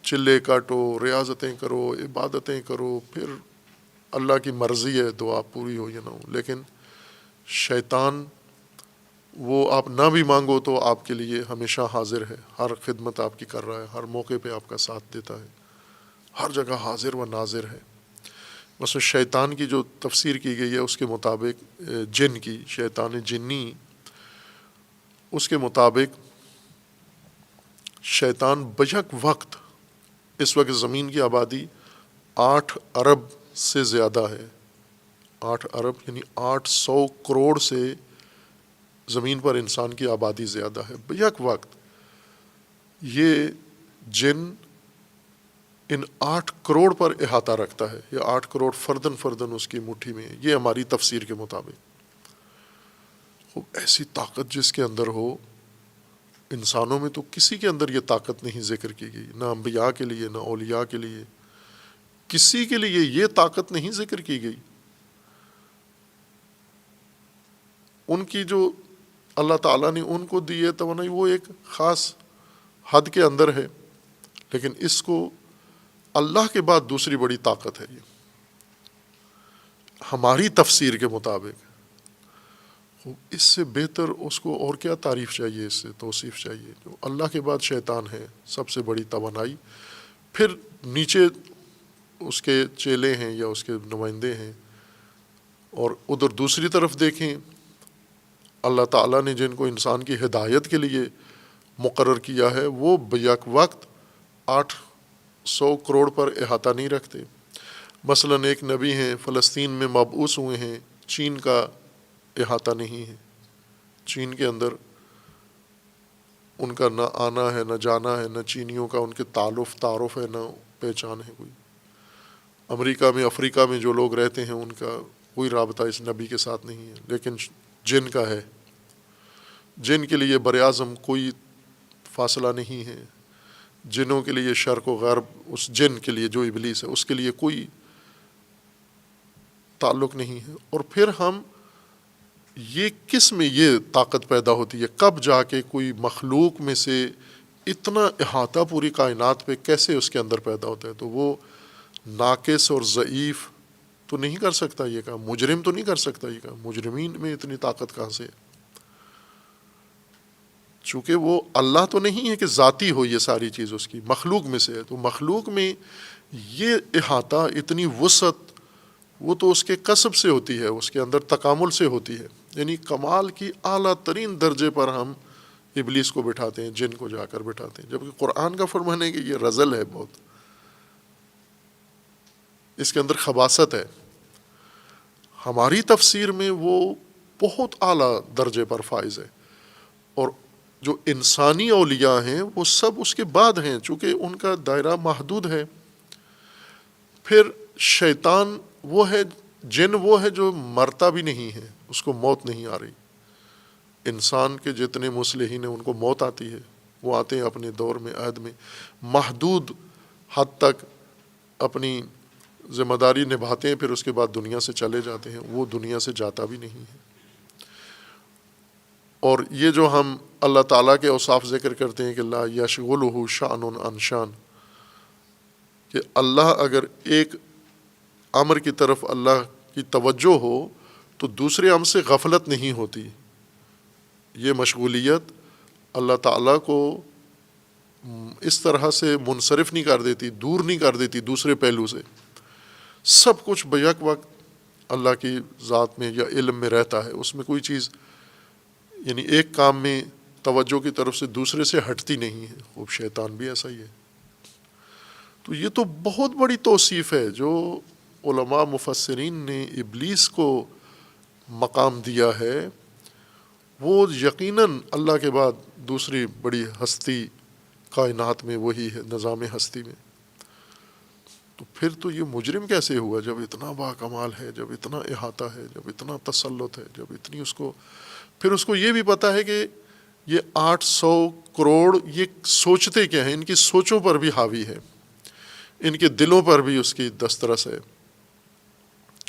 [SPEAKER 1] چلے کاٹو، ریاضتیں کرو، عبادتیں کرو، پھر اللہ کی مرضی ہے دعا پوری ہو یا نہ ہو. لیکن شیطان وہ آپ نہ بھی مانگو تو آپ کے لیے ہمیشہ حاضر ہے، ہر خدمت آپ کی کر رہا ہے، ہر موقع پہ آپ کا ساتھ دیتا ہے، ہر جگہ حاضر و ناظر ہے. بس شیطان کی جو تفسیر کی گئی ہے اس کے مطابق، جن کی، شیطان جنی، اس کے مطابق شیطان بیک وقت، اس وقت زمین کی آبادی 8 ارب سے زیادہ ہے. 8 ارب یعنی 800 کروڑ سے زمین پر انسان کی آبادی زیادہ ہے. بیک وقت یہ جن ان 8 کروڑ پر احاطہ رکھتا ہے، یہ 8 کروڑ فردن فردن اس کی مٹھی میں ہے. یہ ہماری تفسیر کے مطابق. ایسی طاقت جس کے اندر ہو، انسانوں میں تو کسی کے اندر یہ طاقت نہیں ذکر کی گئی، نہ انبیاء کے لیے، نہ اولیاء کے لیے، کسی کے لیے یہ طاقت نہیں ذکر کی گئی. ان کی جو اللہ تعالیٰ نے ان کو دی ہے توانائی وہ ایک خاص حد کے اندر ہے، لیکن اس کو اللہ کے بعد دوسری بڑی طاقت ہے یہ ہماری تفسیر کے مطابق. اس سے بہتر اس کو اور کیا تعریف چاہیے، اس سے توصیف چاہیے؟ جو اللہ کے بعد شیطان ہے سب سے بڑی توانائی، پھر نیچے اس کے چیلے ہیں یا اس کے نمائندے ہیں، اور ادھر دوسری طرف دیکھیں اللہ تعالیٰ نے جن کو انسان کی ہدایت کے لیے مقرر کیا ہے وہ بیک وقت 800 کروڑ پر احاطہ نہیں رکھتے۔ مثلاً ایک نبی ہیں فلسطین میں مبعوث ہوئے ہیں، چین کا احاطہ نہیں ہے، چین کے اندر ان کا نہ آنا ہے نہ جانا ہے، نہ چینیوں کا ان کے تعارف ہے، نہ پہچان ہے کوئی۔ امریکہ میں افریقہ میں جو لوگ رہتے ہیں ان کا کوئی رابطہ اس نبی کے ساتھ نہیں ہے، لیکن جن کا ہے، جن کے لیے براعظم کوئی فاصلہ نہیں ہے، جنوں کے لیے شرق و غرب، اس جن کے لیے جو ابلیس ہے اس کے لیے کوئی تعلق نہیں ہے۔ اور پھر ہم یہ کس میں یہ طاقت پیدا ہوتی ہے؟ کب جا کے کوئی مخلوق میں سے اتنا احاطہ پوری کائنات پہ کیسے اس کے اندر پیدا ہوتا ہے؟ تو وہ ناقص اور ضعیف تو نہیں کر سکتا یہ کام، مجرم تو نہیں کر سکتا یہ کام، مجرمین میں اتنی طاقت کہاں سے ہے؟ چونکہ وہ اللہ تو نہیں ہے کہ ذاتی ہو یہ ساری چیز اس کی، مخلوق میں سے ہے، تو مخلوق میں یہ احاطہ، اتنی وسعت، وہ تو اس کے کسب سے ہوتی ہے، اس کے اندر تکامل سے ہوتی ہے۔ یعنی کمال کی اعلیٰ ترین درجے پر ہم ابلیس کو بٹھاتے ہیں، جن کو جا کر بٹھاتے ہیں، جبکہ قرآن کا فرمان ہے کہ یہ رذل ہے، بہت اس کے اندر خباثت ہے۔ ہماری تفسیر میں وہ بہت اعلیٰ درجے پر فائز ہے، اور جو انسانی اولیاء ہیں وہ سب اس کے بعد ہیں، چونکہ ان کا دائرہ محدود ہے۔ پھر شیطان وہ ہے، جن وہ ہے جو مرتا بھی نہیں ہے، اس کو موت نہیں آ رہی۔ انسان کے جتنے مصلحین ہیں ان کو موت آتی ہے، وہ آتے ہیں اپنے دور میں، عہد میں، محدود حد تک اپنی ذمہ داری نبھاتے ہیں، پھر اس کے بعد دنیا سے چلے جاتے ہیں، وہ دنیا سے جاتا بھی نہیں ہے۔ اور یہ جو ہم اللہ تعالیٰ کے اوصاف ذکر کرتے ہیں کہ لا یشغلہ شأن عن شأن، کہ اللہ اگر ایک امر کی طرف اللہ کی توجہ ہو تو دوسرے امر سے غفلت نہیں ہوتی، یہ مشغولیت اللہ تعالیٰ کو اس طرح سے منصرف نہیں کر دیتی، دور نہیں کر دیتی دوسرے پہلو سے، سب کچھ بیک وقت اللہ کی ذات میں یا علم میں رہتا ہے، اس میں کوئی چیز یعنی ایک کام میں توجہ کی طرف سے دوسرے سے ہٹتی نہیں ہے۔ خوب شیطان بھی ایسا ہی ہے۔ تو یہ تو بہت بڑی توصیف ہے جو علماء مفسرین نے ابلیس کو مقام دیا ہے، وہ یقیناً اللہ کے بعد دوسری بڑی ہستی کائنات میں وہی ہے، نظام ہستی میں۔ تو پھر تو یہ مجرم کیسے ہوا جب اتنا باکمال ہے، جب اتنا احاطہ ہے، جب اتنا تسلط ہے، جب اتنی اس کو، پھر اس کو یہ بھی پتہ ہے کہ یہ 800 کروڑ یہ سوچتے کیا ہیں، ان کی سوچوں پر بھی حاوی ہے، ان کے دلوں پر بھی اس کی دسترس ہے،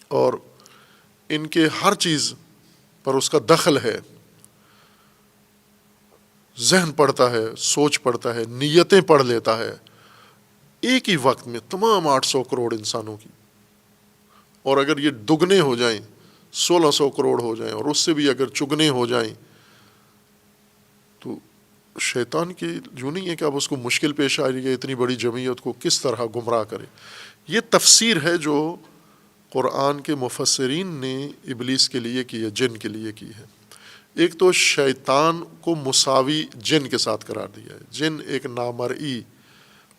[SPEAKER 1] اور ان کے ہر چیز پر اس کا دخل ہے، ذہن پڑھتا ہے، سوچ پڑھتا ہے، نیتیں پڑھ لیتا ہے ایک ہی وقت میں تمام 800 کروڑ انسانوں کی، اور اگر یہ دگنے ہو جائیں 1600 کروڑ ہو جائیں، اور اس سے بھی اگر چگنے ہو جائیں، تو شیطان کی جو نہیں ہے کہ اب اس کو مشکل پیش آ رہی ہے اتنی بڑی جمعیت کو کس طرح گمراہ کرے۔ یہ تفسیر ہے جو قرآن کے مفسرین نے ابلیس کے لیے کی ہے، جن کے لیے کی ہے۔ ایک تو شیطان کو مساوی جن کے ساتھ قرار دیا ہے، جن ایک نامرئی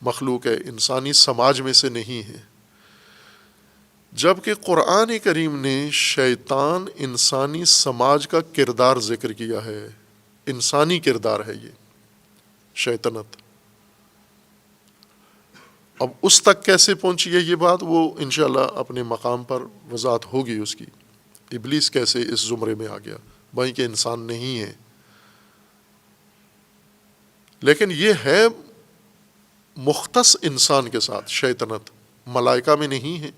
[SPEAKER 1] مخلوق ہے، انسانی سماج میں سے نہیں ہے، جبکہ قرآن کریم نے شیطان انسانی سماج کا کردار ذکر کیا ہے، انسانی کردار ہے یہ شیطنت۔ اب اس تک کیسے پہنچی ہے یہ بات، وہ انشاءاللہ اپنے مقام پر وضاحت ہوگی اس کی، ابلیس کیسے اس زمرے میں آ گیا، بھائی کہ انسان نہیں ہے، لیکن یہ ہے مختص انسان کے ساتھ شیطنت، ملائکہ میں نہیں ہے۔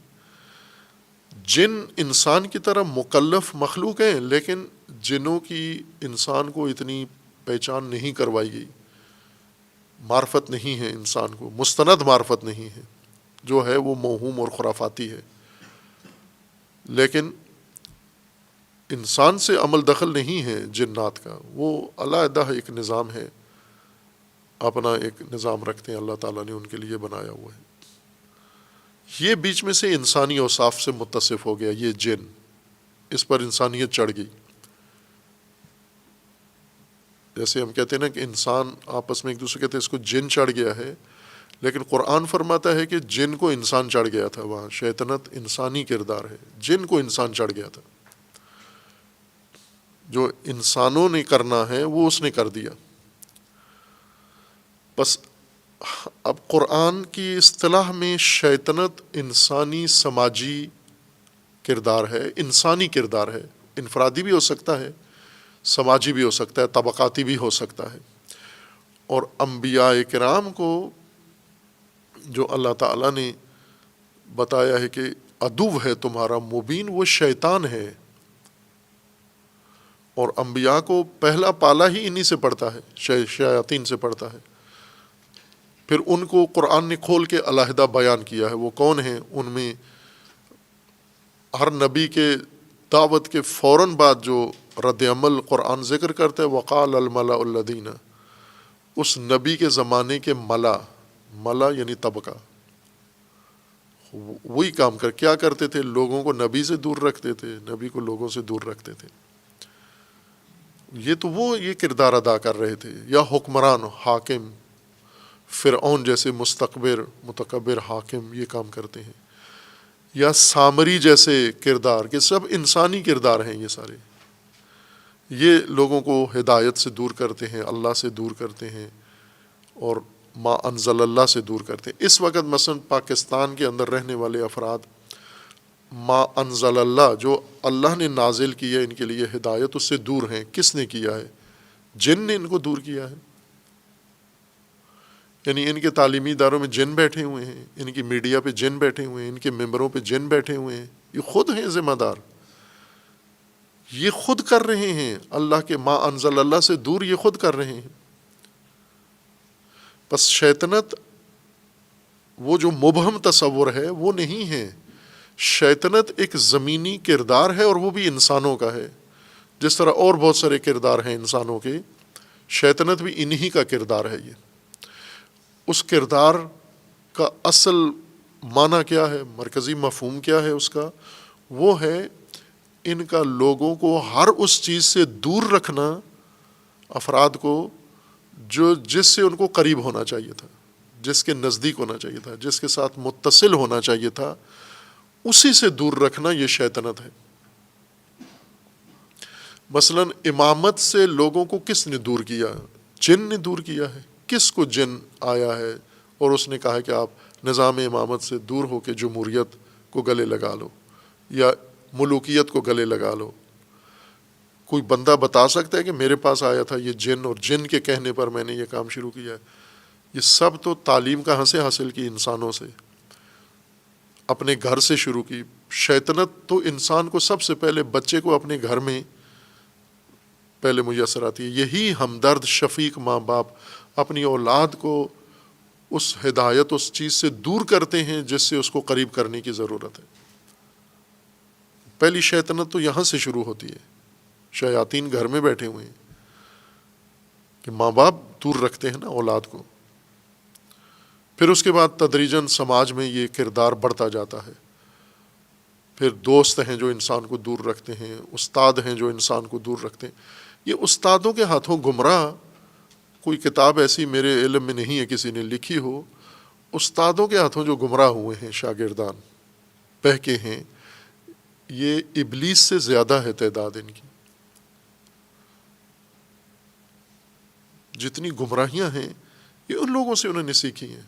[SPEAKER 1] جن انسان کی طرح مکلف مخلوق ہیں، لیکن جنوں کی انسان کو اتنی پہچان نہیں کروائی گئی، معرفت نہیں ہے انسان کو، مستند معرفت نہیں ہے، جو ہے وہ موہوم اور خرافاتی ہے۔ لیکن انسان سے عمل دخل نہیں ہے جنات کا، وہ علیحدہ ایک نظام ہے، اپنا ایک نظام رکھتے ہیں، اللہ تعالیٰ نے ان کے لیے بنایا ہوا ہے۔ یہ بیچ میں سے انسانی اوصاف سے متصف ہو گیا، یہ جن، اس پر انسانیت چڑھ گئی۔ جیسے ہم کہتے ہیں نا کہ انسان آپس میں ایک دوسرے کہتے ہیں اس کو جن چڑھ گیا ہے، لیکن قرآن فرماتا ہے کہ جن کو انسان چڑھ گیا تھا، وہاں شیطنت انسانی کردار ہے، جن کو انسان چڑھ گیا تھا، جو انسانوں نے کرنا ہے وہ اس نے کر دیا۔ بس اب قرآن کی اصطلاح میں شیطنت انسانی سماجی کردار ہے، انسانی کردار ہے، انفرادی بھی ہو سکتا ہے، سماجی بھی ہو سکتا ہے، طبقاتی بھی ہو سکتا ہے۔ اور انبیاء کرام کو جو اللہ تعالیٰ نے بتایا ہے کہ عدو ہے تمہارا مبین، وہ شیطان ہے، اور انبیاء کو پہلا پالا ہی انہی سے پڑتا ہے، شیاطین سے پڑتا ہے۔ پھر ان کو قرآن نے کھول کے علیحدہ بیان کیا ہے، وہ کون ہیں۔ ان میں ہر نبی کے دعوت کے فوراً بعد جو رد عمل قرآن ذکر کرتا ہے، وقال الملأ الذین، اس نبی کے زمانے کے ملا یعنی طبقہ، وہی کام کیا کرتے تھے، لوگوں کو نبی سے دور رکھتے تھے، نبی کو لوگوں سے دور رکھتے تھے۔ یہ کردار ادا کر رہے تھے، یا حکمران، حاکم، فرعون جیسے متکبر حاکم یہ کام کرتے ہیں، یا سامری جیسے کردار، کہ سب انسانی کردار ہیں یہ سارے، یہ لوگوں کو ہدایت سے دور کرتے ہیں، اللہ سے دور کرتے ہیں، اور ما انزل اللہ سے دور کرتے ہیں۔ اس وقت مثلا پاکستان کے اندر رہنے والے افراد ما انزل اللہ، جو اللہ نے نازل کی ہے ان کے لیے ہدایت، اس سے دور ہیں۔ کس نے کیا ہے؟ جن نے ان کو دور کیا ہے، یعنی ان کے تعلیمی اداروں میں جن بیٹھے ہوئے ہیں، ان کی میڈیا پہ جن بیٹھے ہوئے ہیں، ان کے ممبروں پہ جن بیٹھے ہوئے ہیں، یہ خود ہیں ذمہ دار، یہ خود کر رہے ہیں، اللہ کے ما انزل اللہ سے دور یہ خود کر رہے ہیں۔ بس شیطنت وہ جو مبہم تصور ہے وہ نہیں ہے، شیطنت ایک زمینی کردار ہے، اور وہ بھی انسانوں کا ہے، جس طرح اور بہت سارے کردار ہیں انسانوں کے، شیطنت بھی انہی کا کردار ہے۔ یہ اس کردار کا اصل معنی کیا ہے، مرکزی مفہوم کیا ہے اس کا؟ وہ ہے ان کا لوگوں کو ہر اس چیز سے دور رکھنا، افراد کو جس سے ان کو قریب ہونا چاہیے تھا، جس کے نزدیک ہونا چاہیے تھا، جس کے ساتھ متصل ہونا چاہیے تھا، اسی سے دور رکھنا، یہ شیطنت ہے۔ مثلا امامت سے لوگوں کو کس نے دور کیا؟ جن نے دور کیا ہے۔ کس کو جن آیا ہے اور اس نے کہا کہ آپ نظام امامت سے دور ہو کے جمہوریت کو گلے لگا لو یا ملوکیت کو گلے لگا لو؟ کوئی بندہ بتا سکتا ہے کہ میرے پاس آیا تھا یہ جن، اور جن کے کہنے پر میں نے یہ کام شروع کیا ہے؟ یہ سب تو تعلیم کہاں سے حاصل کی؟ انسانوں سے، اپنے گھر سے شروع کی۔ شیطنت تو انسان کو سب سے پہلے، بچے کو اپنے گھر میں پہلے میسر آتی ہے۔ یہی ہمدرد شفیق ماں باپ اپنی اولاد کو اس ہدایت، اس چیز سے دور کرتے ہیں جس سے اس کو قریب کرنے کی ضرورت ہے۔ پہلی شیطنت تو یہاں سے شروع ہوتی ہے، شیاطین گھر میں بیٹھے ہوئے ہیں کہ ماں باپ دور رکھتے ہیں نا اولاد کو۔ پھر اس کے بعد تدریجاً سماج میں یہ کردار بڑھتا جاتا ہے۔ پھر دوست ہیں جو انسان کو دور رکھتے ہیں، استاد ہیں جو انسان کو دور رکھتے ہیں۔ یہ استادوں کے ہاتھوں گمراہ، کوئی کتاب ایسی میرے علم میں نہیں ہے کسی نے لکھی ہو، استادوں کے ہاتھوں جو گمراہ ہوئے ہیں شاگردان، بہکے ہیں، یہ ابلیس سے زیادہ ہے تعداد ان کی۔ جتنی گمراہیاں ہیں یہ ان لوگوں سے انہوں نے سیکھی ہیں۔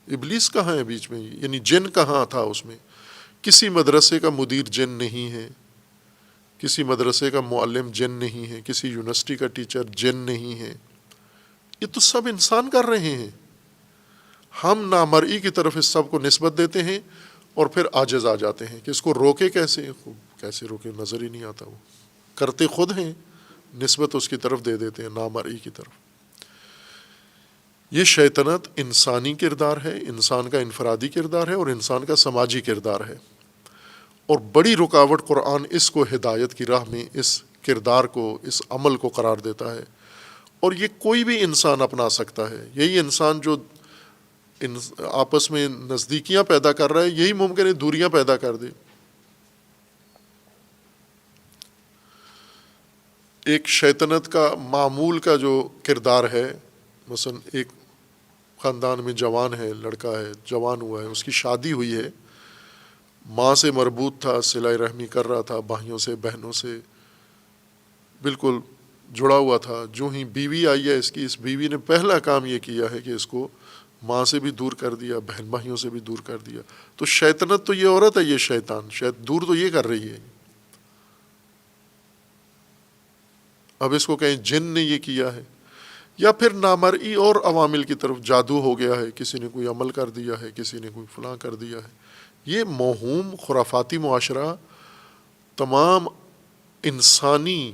[SPEAKER 1] ابلیس کہاں ہے بیچ میں؟ یعنی جن کہاں تھا اس میں؟ کسی مدرسے کا مدیر جن نہیں ہے، کسی مدرسے کا معلم جن نہیں ہے، کسی یونیورسٹی کا ٹیچر جن نہیں ہے، یہ تو سب انسان کر رہے ہیں۔ ہم نامرئی کی طرف اس سب کو نسبت دیتے ہیں اور پھر عاجز آ جاتے ہیں کہ اس کو روکے کیسے روکے، نظر ہی نہیں آتا، وہ کرتے خود ہیں، نسبت اس کی طرف دے دیتے ہیں، نامرئی کی طرف۔ یہ شیطنت انسانی کردار ہے، انسان کا انفرادی کردار ہے اور انسان کا سماجی کردار ہے۔ اور بڑی رکاوٹ قرآن اس کو ہدایت کی راہ میں اس کردار کو، اس عمل کو قرار دیتا ہے، اور یہ کوئی بھی انسان اپنا سکتا ہے۔ یہی انسان جو آپس میں نزدیکیاں پیدا کر رہا ہے، یہی ممکن ہے دوریاں پیدا کر دے۔ ایک شیطنت کا معمول کا جو کردار ہے، مثلا ایک خاندان میں جوان ہے، لڑکا ہے، جوان ہوا ہے، اس کی شادی ہوئی ہے، ماں سے مربوط تھا، صلہ رحمی کر رہا تھا، بھائیوں سے بہنوں سے بالکل جڑا ہوا تھا۔ جو ہی بیوی آئی ہے اس بیوی نے پہلا کام یہ کیا ہے کہ اس کو ماں سے بھی دور کر دیا، بہن بھائیوں سے بھی دور کر دیا۔ تو شیطنت تو یہ عورت ہے، یہ شیطان دور تو یہ کر رہی ہے۔ اب اس کو کہیں جن نے یہ کیا ہے، یا پھر نامرئی اور عوامل کی طرف جادو ہو گیا ہے، کسی نے کوئی عمل کر دیا ہے، کسی نے کوئی فلاں کر دیا ہے۔ یہ موہوم خرافاتی معاشرہ تمام انسانی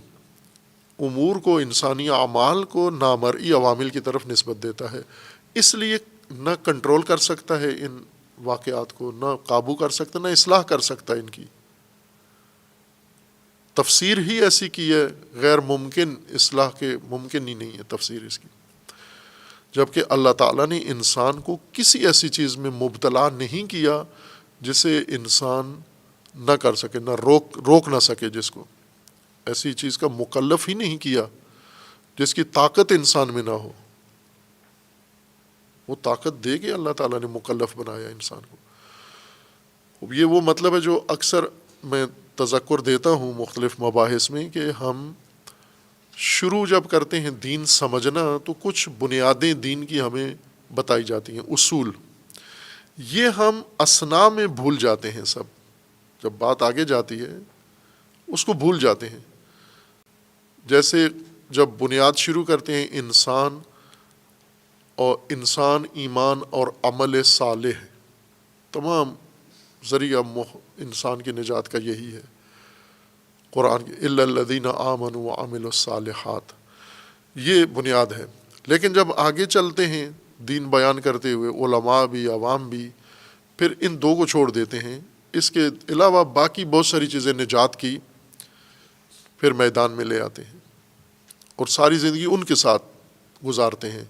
[SPEAKER 1] امور کو، انسانی اعمال کو نامرئی عوامل کی طرف نسبت دیتا ہے، اس لیے نہ کنٹرول کر سکتا ہے ان واقعات کو، نہ قابو کر سکتا، نہ اصلاح کر سکتا ان کی۔ تفسیر ہی ایسی کی ہے، غیر ممکن، اصلاح کے ممکن ہی نہیں ہے تفسیر اس کی۔ جبکہ اللہ تعالیٰ نے انسان کو کسی ایسی چیز میں مبتلا نہیں کیا جسے انسان نہ کر سکے، نہ روک نہ سکے، جس کو ایسی چیز کا مکلف ہی نہیں کیا جس کی طاقت انسان میں نہ ہو۔ وہ طاقت دے کے اللہ تعالیٰ نے مکلف بنایا انسان کو۔ یہ وہ مطلب ہے جو اکثر میں تذکر دیتا ہوں مختلف مباحث میں، کہ ہم شروع جب کرتے ہیں دین سمجھنا تو کچھ بنیادیں دین کی ہمیں بتائی جاتی ہیں، اصول، یہ ہم اثناء میں بھول جاتے ہیں۔ سب جب بات آگے جاتی ہے اس کو بھول جاتے ہیں۔ جیسے جب بنیاد شروع کرتے ہیں انسان ایمان اور عمل صالح، تمام ذریعہ انسان کی نجات کا یہی ہے قرآن کے الا الذین آمنوا وعملوا الصالحات، یہ بنیاد ہے۔ لیکن جب آگے چلتے ہیں دین بیان کرتے ہوئے، علماء بھی عوام بھی پھر ان دو کو چھوڑ دیتے ہیں، اس کے علاوہ باقی بہت ساری چیزیں نجات کی پھر میدان میں لے آتے ہیں اور ساری زندگی ان کے ساتھ گزارتے ہیں۔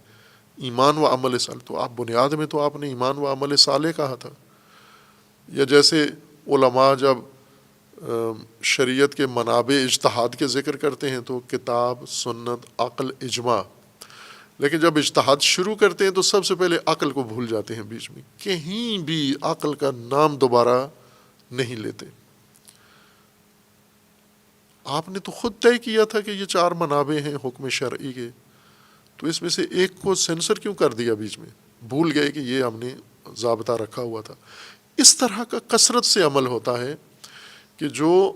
[SPEAKER 1] ایمان و عمل صالح، تو آپ بنیاد میں تو آپ نے ایمان و عمل صالح کہا تھا۔ یا جیسے علماء جب شریعت کے منابع اجتہاد کے ذکر کرتے ہیں تو کتاب، سنت، عقل، اجماع، لیکن جب اجتہاد شروع کرتے ہیں تو سب سے پہلے عقل کو بھول جاتے ہیں، بیچ میں کہیں بھی عقل کا نام دوبارہ نہیں لیتے۔ آپ نے تو خود طے کیا تھا کہ یہ 4 منابع ہیں حکم شرعی کے، تو اس میں سے ایک کو سینسر کیوں کر دیا بیچ میں؟ بھول گئے کہ یہ ہم نے ضابطہ رکھا ہوا تھا۔ اس طرح کا کثرت سے عمل ہوتا ہے کہ جو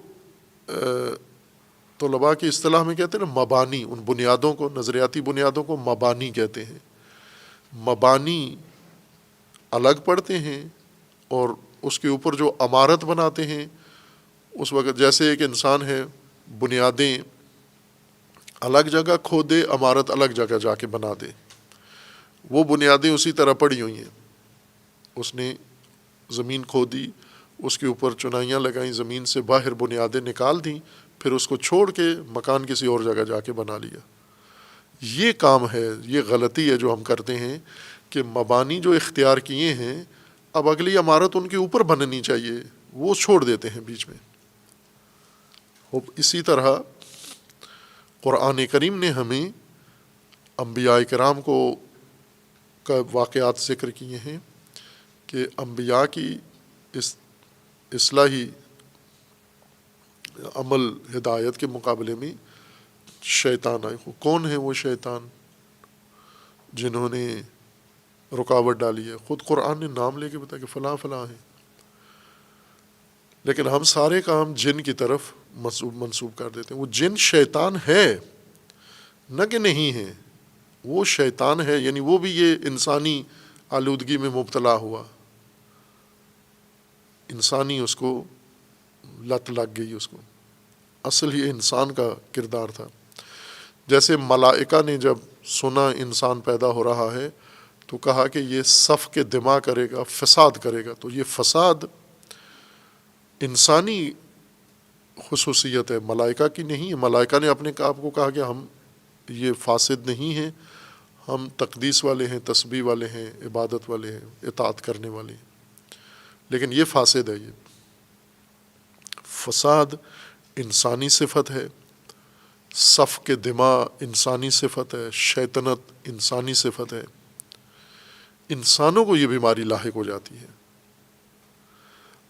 [SPEAKER 1] طلباء کی اصطلاح میں کہتے ہیں نا مبانی، ان بنیادوں کو، نظریاتی بنیادوں کو مبانی کہتے ہیں۔ مبانی الگ پڑھتے ہیں اور اس کے اوپر جو عمارت بناتے ہیں، اس وقت جیسے ایک انسان ہے، بنیادیں الگ جگہ کھودے، عمارت الگ جگہ جا کے بنا دے، وہ بنیادیں اسی طرح پڑی ہوئی ہیں۔ اس نے زمین کھودی، اس کے اوپر چنائیاں لگائیں، زمین سے باہر بنیادیں نکال دیں، پھر اس کو چھوڑ کے مکان کسی اور جگہ جا کے بنا لیا۔ یہ کام ہے، یہ غلطی ہے جو ہم کرتے ہیں کہ مبانی جو اختیار کیے ہیں، اب اگلی عمارت ان کے اوپر بننی چاہیے، وہ چھوڑ دیتے ہیں بیچ میں۔ اسی طرح قرآن کریم نے ہمیں انبیاء کرام کا واقعات ذکر کیے ہیں کہ انبیاء کی اصلاحی عمل ہدایت کے مقابلے میں شیطان آئے۔ کون ہیں وہ شیطان جنہوں نے رکاوٹ ڈالی ہے؟ خود قرآن نے نام لے کے بتایا کہ فلاں فلاں ہیں، لیکن ہم سارے کام جن کی طرف منسوب کر دیتے ہیں۔ وہ جن شیطان ہے، نہ کہ نہیں ہے، وہ شیطان ہے، یعنی وہ بھی یہ انسانی آلودگی میں مبتلا ہوا، انسانی اس کو لت لگ گئی، اس کو اصل ہی انسان کا کردار تھا۔ جیسے ملائکہ نے جب سنا انسان پیدا ہو رہا ہے تو کہا کہ یہ سفک دماء کرے گا، فساد کرے گا، تو یہ فساد انسانی خصوصیت ہے، ملائکہ کی نہیں ہے۔ ملائکہ نے اپنے آپ کو کہا کہ ہم یہ فاسد نہیں ہیں، ہم تقدیس والے ہیں، تسبیح والے ہیں، عبادت والے ہیں، اطاعت کرنے والے ہیں، لیکن یہ فاسد ہے۔ یہ فساد انسانی صفت ہے، سفک دماء انسانی صفت ہے، شیطنت انسانی صفت ہے، انسانوں کو یہ بیماری لاحق ہو جاتی ہے۔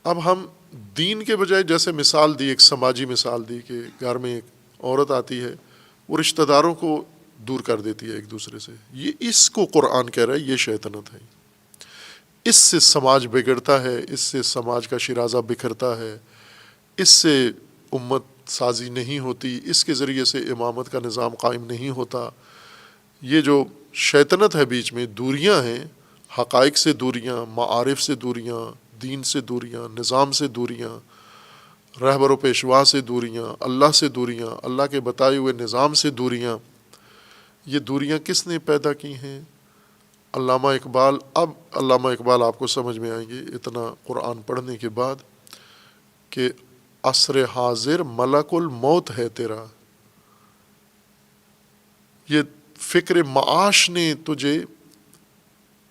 [SPEAKER 1] اب ہم دین کے بجائے جیسے مثال دی، ایک سماجی مثال دی کہ گھر میں ایک عورت آتی ہے، وہ رشتہ داروں کو دور کر دیتی ہے ایک دوسرے سے، یہ اس کو قرآن کہہ رہا ہے یہ شیطنت ہے۔ اس سے سماج بگڑتا ہے، اس سے سماج کا شیرازہ بکھرتا ہے، اس سے امت سازی نہیں ہوتی، اس کے ذریعے سے امامت کا نظام قائم نہیں ہوتا۔ یہ جو شیطنت ہے بیچ میں، دوریاں ہیں، حقائق سے دوریاں، معارف سے دوریاں، دین سے دوریاں، نظام سے دوریاں، رہبر و پیشوا سے دوریاں، اللہ سے دوریاں، اللہ کے بتائے ہوئے نظام سے دوریاں، یہ دوریاں کس نے پیدا کی ہیں؟ علامہ اقبال۔ اب علامہ اقبال آپ کو سمجھ میں آئیں گے اتنا قرآن پڑھنے کے بعد کہ عصر حاضر ملک الموت ہے تیرا، یہ فکر معاش نے تجھے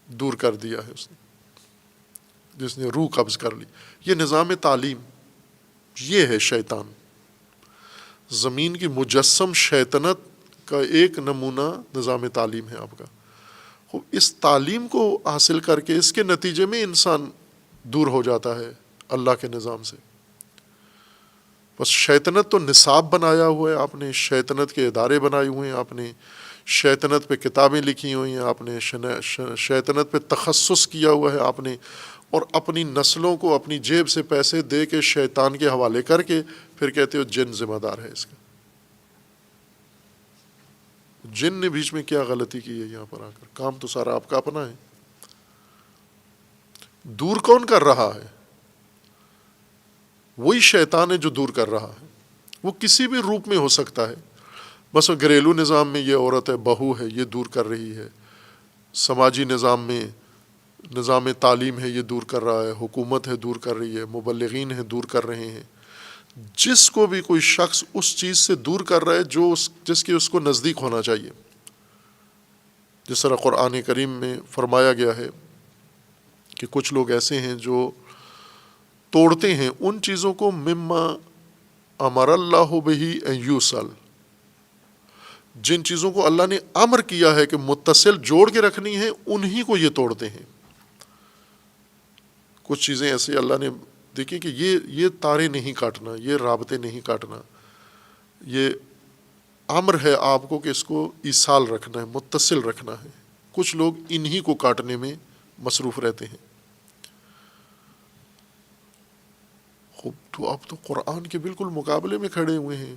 [SPEAKER 1] دور کر دیا ہے، اس نے جس نے روح قبض کر لی۔ یہ نظام تعلیم، یہ ہے شیطان، زمین کی مجسم شیطنت کا ایک نمونہ نظام تعلیم ہے آپ کا۔ اس تعلیم کو حاصل کر کے اس کے نتیجے میں انسان دور ہو جاتا ہے اللہ کے نظام سے۔ بس شیطنت تو نصاب بنایا ہوا ہے آپ نے، شیطنت کے ادارے بنائے ہوئے ہیں آپ نے، شیطنت پہ کتابیں لکھی ہوئی ہیں آپ نے، شیطنت پہ تخصص کیا ہوا ہے آپ نے، اور اپنی نسلوں کو اپنی جیب سے پیسے دے کے شیطان کے حوالے کر کے پھر کہتے ہو جن ذمہ دار ہے اس کا۔ جن نے بیچ میں کیا غلطی کی ہے یہاں پر آ کر؟ کام تو سارا آپ کا اپنا ہے۔ دور کون کر رہا ہے؟ وہی شیطان ہے جو دور کر رہا ہے۔ وہ کسی بھی روپ میں ہو سکتا ہے، بس گھریلو نظام میں یہ عورت ہے، بہو ہے، یہ دور کر رہی ہے، سماجی نظام میں نظام تعلیم ہے، یہ دور کر رہا ہے، حکومت ہے دور کر رہی ہے، مبلغین ہے دور کر رہے ہیں۔ جس کو بھی کوئی شخص اس چیز سے دور کر رہا ہے جو جس کی اس کو نزدیک ہونا چاہیے، جس طرح قرآن کریم میں فرمایا گیا ہے کہ کچھ لوگ ایسے ہیں جو توڑتے ہیں ان چیزوں کو مما امر اللہ بہ ان یوصل، جن چیزوں کو اللہ نے امر کیا ہے کہ متصل جوڑ کے رکھنی ہے، انہی کو یہ توڑتے ہیں۔ کچھ چیزیں ایسے اللہ نے دیکھیں کہ یہ تارے نہیں کاٹنا، یہ رابطے نہیں کاٹنا، یہ امر ہے آپ کو کہ اس کو ایصال رکھنا ہے، متصل رکھنا ہے۔ کچھ لوگ انہی کو کاٹنے میں مصروف رہتے ہیں۔ تو اب تو قرآن کے بالکل مقابلے میں کھڑے ہوئے ہیں،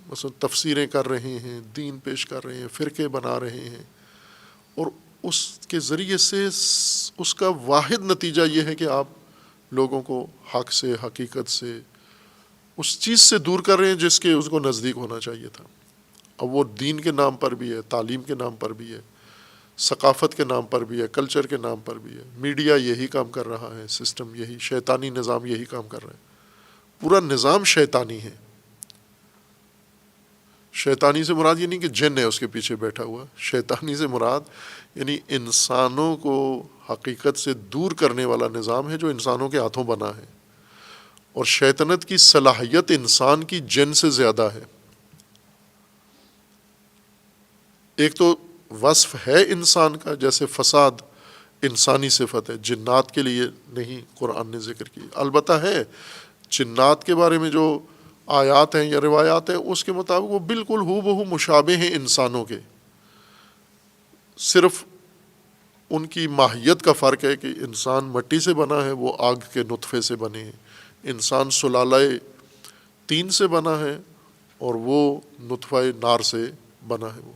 [SPEAKER 1] مثلا تفسیریں کر رہے ہیں، دین پیش کر رہے ہیں، فرقے بنا رہے ہیں، اور اس کے ذریعے سے اس کا واحد نتیجہ یہ ہے کہ آپ لوگوں کو حق سے، حقیقت سے، اس چیز سے دور کر رہے ہیں جس کے اس کو نزدیک ہونا چاہیے تھا۔ اب وہ دین کے نام پر بھی ہے، تعلیم کے نام پر بھی ہے، ثقافت کے نام پر بھی ہے، کلچر کے نام پر بھی ہے۔ میڈیا یہی کام کر رہا ہے، سسٹم یہی، شیطانی نظام یہی کام کر رہا ہے۔ پورا نظام شیطانی ہے۔ شیطانی سے مراد یہ نہیں کہ جن ہے اس کے پیچھے بیٹھا ہوا، شیطانی سے مراد یعنی انسانوں کو حقیقت سے دور کرنے والا نظام ہے جو انسانوں کے ہاتھوں بنا ہے، اور شیطنت کی صلاحیت انسان کی جن سے زیادہ ہے۔ ایک تو وصف ہے انسان کا، جیسے فساد انسانی صفت ہے، جنات کے لیے نہیں قرآن نے ذکر کی۔ البتہ ہے جنات کے بارے میں جو آیات ہیں یا روایات ہیں اس کے مطابق وہ بالکل ہو بہو مشابہ ہیں انسانوں کے، صرف ان کی ماہیت کا فرق ہے کہ انسان مٹی سے بنا ہے، وہ آگ کے نطفے سے بنے ہیں، انسان سلالہ تین سے بنا ہے اور وہ نطفہ نار سے بنا ہے وہ،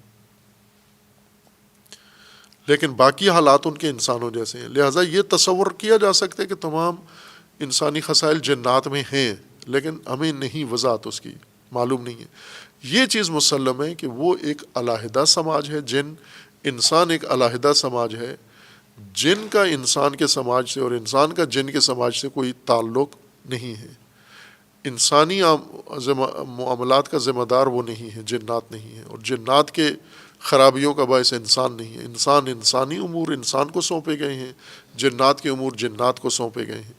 [SPEAKER 1] لیکن باقی حالات ان کے انسانوں جیسے ہیں۔ لہٰذا یہ تصور کیا جا سکتا ہے کہ تمام انسانی خصائل جنات میں ہیں، لیکن ہمیں نہیں وضاحت اس کی معلوم نہیں ہے۔ یہ چیز مسلم ہے کہ وہ ایک علیحدہ سماج ہے، جن انسان ایک علیحدہ سماج ہے، جن کا انسان کے سماج سے اور انسان کا جن کے سماج سے کوئی تعلق نہیں ہے، انسانی معاملات کا ذمہ دار وہ نہیں ہے، جنات نہیں ہے، اور جنات کے خرابیوں کا باعث انسان نہیں ہے۔ انسان انسانی امور انسان کو سونپے گئے ہیں، جنات کے امور جنات کو سونپے گئے ہیں۔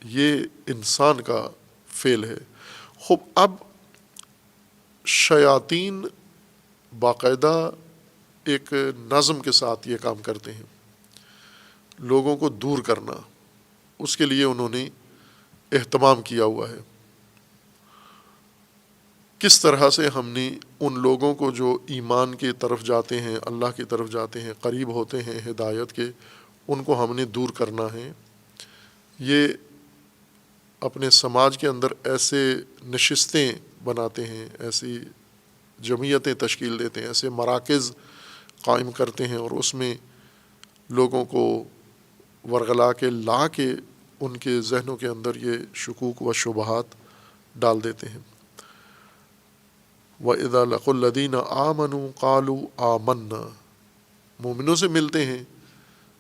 [SPEAKER 1] یہ انسان کا فعل ہے۔ خوب اب شیاطین باقاعدہ ایک نظم کے ساتھ یہ کام کرتے ہیں، لوگوں کو دور کرنا، اس کے لیے انہوں نے اہتمام کیا ہوا ہے۔ کس طرح سے ہم نے ان لوگوں کو جو ایمان کی طرف جاتے ہیں، اللہ کی طرف جاتے ہیں، قریب ہوتے ہیں ہدایت کے، ان کو ہم نے دور کرنا ہے۔ یہ اپنے سماج کے اندر ایسے نشستیں بناتے ہیں، ایسی جمعیتیں تشکیل دیتے ہیں، ایسے مراکز قائم کرتے ہیں، اور اس میں لوگوں کو ورغلا کے لا کے ان کے ذہنوں کے اندر یہ شکوک و شبہات ڈال دیتے ہیں۔ وَإِذَا لَقُوا الَّذِينَ آمَنُوا قَالُوا آمَنَّا، مومنوں سے ملتے ہیں،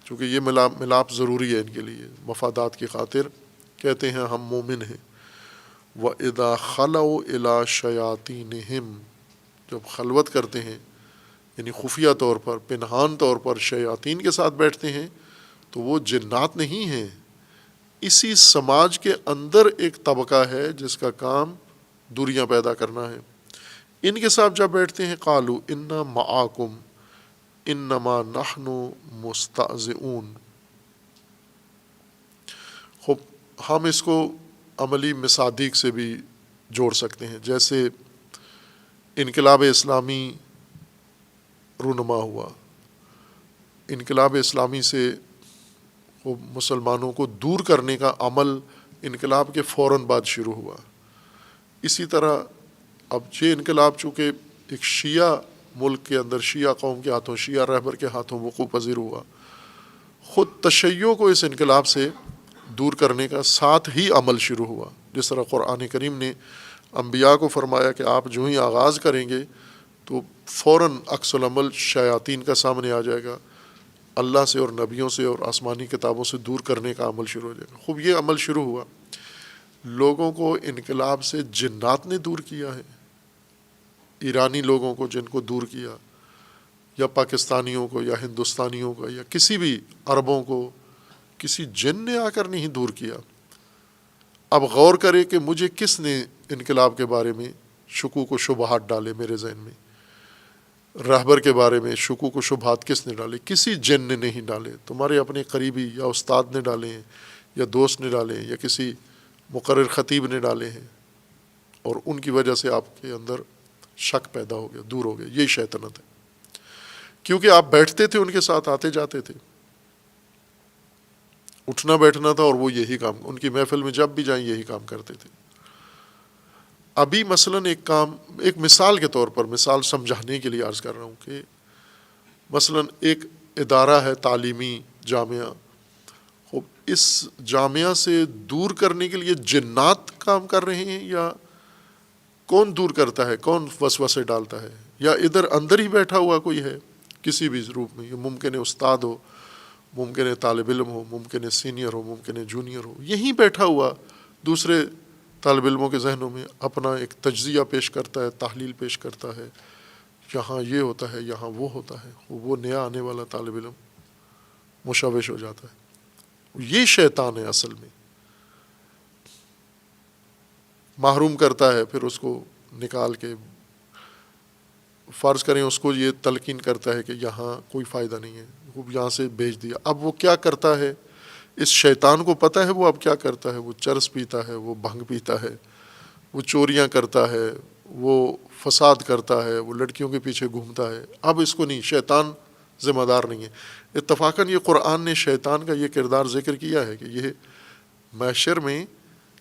[SPEAKER 1] چونکہ یہ ملاپ ضروری ہے ان کے لیے، مفادات کی خاطر کہتے ہیں ہم مومن ہیں۔ وَإِذَا خَلَوْا إِلَىٰ شَيَاطِينِهِمْ، جب خلوت کرتے ہیں یعنی خفیہ طور پر، پنہان طور پر شیاطین کے ساتھ بیٹھتے ہیں، تو وہ جنات نہیں ہیں، اسی سماج کے اندر ایک طبقہ ہے جس کا کام دوریاں پیدا کرنا ہے۔ ان کے ساتھ جب بیٹھتے ہیں قالوا انا معاکم انما نحن مستہزئون۔ خوب ہم اس کو عملی مصادیق سے بھی جوڑ سکتے ہیں، جیسے انقلاب اسلامی رونما ہوا، انقلاب اسلامی سے مسلمانوں کو دور کرنے کا عمل انقلاب کے فوراً بعد شروع ہوا۔ اسی طرح اب یہ انقلاب چونکہ ایک شیعہ ملک کے اندر، شیعہ قوم کے ہاتھوں، شیعہ رہبر کے ہاتھوں وقوع پذیر ہوا، خود تشیع کو اس انقلاب سے دور کرنے کا ساتھ ہی عمل شروع ہوا۔ جس طرح قرآن کریم نے انبیاء کو فرمایا کہ آپ جو ہی آغاز کریں گے تو فوراً عکس العمل شیاطین کا سامنے آ جائے گا، اللہ سے اور نبیوں سے اور آسمانی کتابوں سے دور کرنے کا عمل شروع ہو جائے گا۔ خوب یہ عمل شروع ہوا، لوگوں کو انقلاب سے جنات نے دور کیا ہے، ایرانی لوگوں کو جن کو دور کیا، یا پاکستانیوں کو، یا ہندوستانیوں کو، یا کسی بھی عربوں کو، کسی جن نے آ کر نہیں دور کیا۔ اب غور کرے کہ مجھے کس نے انقلاب کے بارے میں شکوک و شبہات ڈالے میرے ذہن میں، رہبر کے بارے میں شکوک و شبہات کس نے ڈالے؟ کسی جن نے نہیں ڈالے، تمہارے اپنے قریبی یا استاد نے ڈالے ہیں، یا دوست نے ڈالے ہیں، یا کسی مقرر خطیب نے ڈالے ہیں، اور ان کی وجہ سے آپ کے اندر شک پیدا ہو گیا، دور ہو گیا۔ یہی شیطنت ہے، کیونکہ آپ بیٹھتے تھے ان کے ساتھ، آتے جاتے تھے، اٹھنا بیٹھنا تھا، اور وہ یہی کام، ان کی محفل میں جب بھی جائیں یہی کام کرتے تھے۔ ابھی مثلاً ایک مثال کے طور پر، مثال سمجھانے کے لیے عرض کر رہا ہوں کہ مثلاً ایک ادارہ ہے تعلیمی جامعہ، خوب اس جامعہ سے دور کرنے کے لیے جنات کام کر رہے ہیں، یا کون دور کرتا ہے، کون وسوسے ڈالتا ہے؟ یا ادھر اندر ہی بیٹھا ہوا کوئی ہے کسی بھی روپ میں؟ یہ ممکن ہے استاد ہو، ممکن ہے طالب علم ہو، ممکن ہے سینئر ہو، ممکن ہے جونیئر ہو، یہیں بیٹھا ہوا دوسرے طالب علموں کے ذہنوں میں اپنا ایک تجزیہ پیش کرتا ہے، تحلیل پیش کرتا ہے، یہاں یہ ہوتا ہے، یہاں وہ ہوتا ہے، وہ نیا آنے والا طالب علم مشوش ہو جاتا ہے۔ یہ شیطان ہے اصل میں، محروم کرتا ہے، پھر اس کو نکال کے فرض کریں اس کو یہ تلقین کرتا ہے کہ یہاں کوئی فائدہ نہیں ہے، وہ یہاں سے بھیج دیا۔ اب وہ کیا کرتا ہے، اس شیطان کو پتہ ہے وہ اب کیا کرتا ہے، وہ چرس پیتا ہے، وہ بھنگ پیتا ہے، وہ چوریاں کرتا ہے، وہ فساد کرتا ہے، وہ لڑکیوں کے پیچھے گھومتا ہے۔ اب اس کو نہیں، شیطان ذمہ دار نہیں ہے۔ اتفاقاً یہ قرآن نے شیطان کا یہ کردار ذکر کیا ہے کہ یہ محشر میں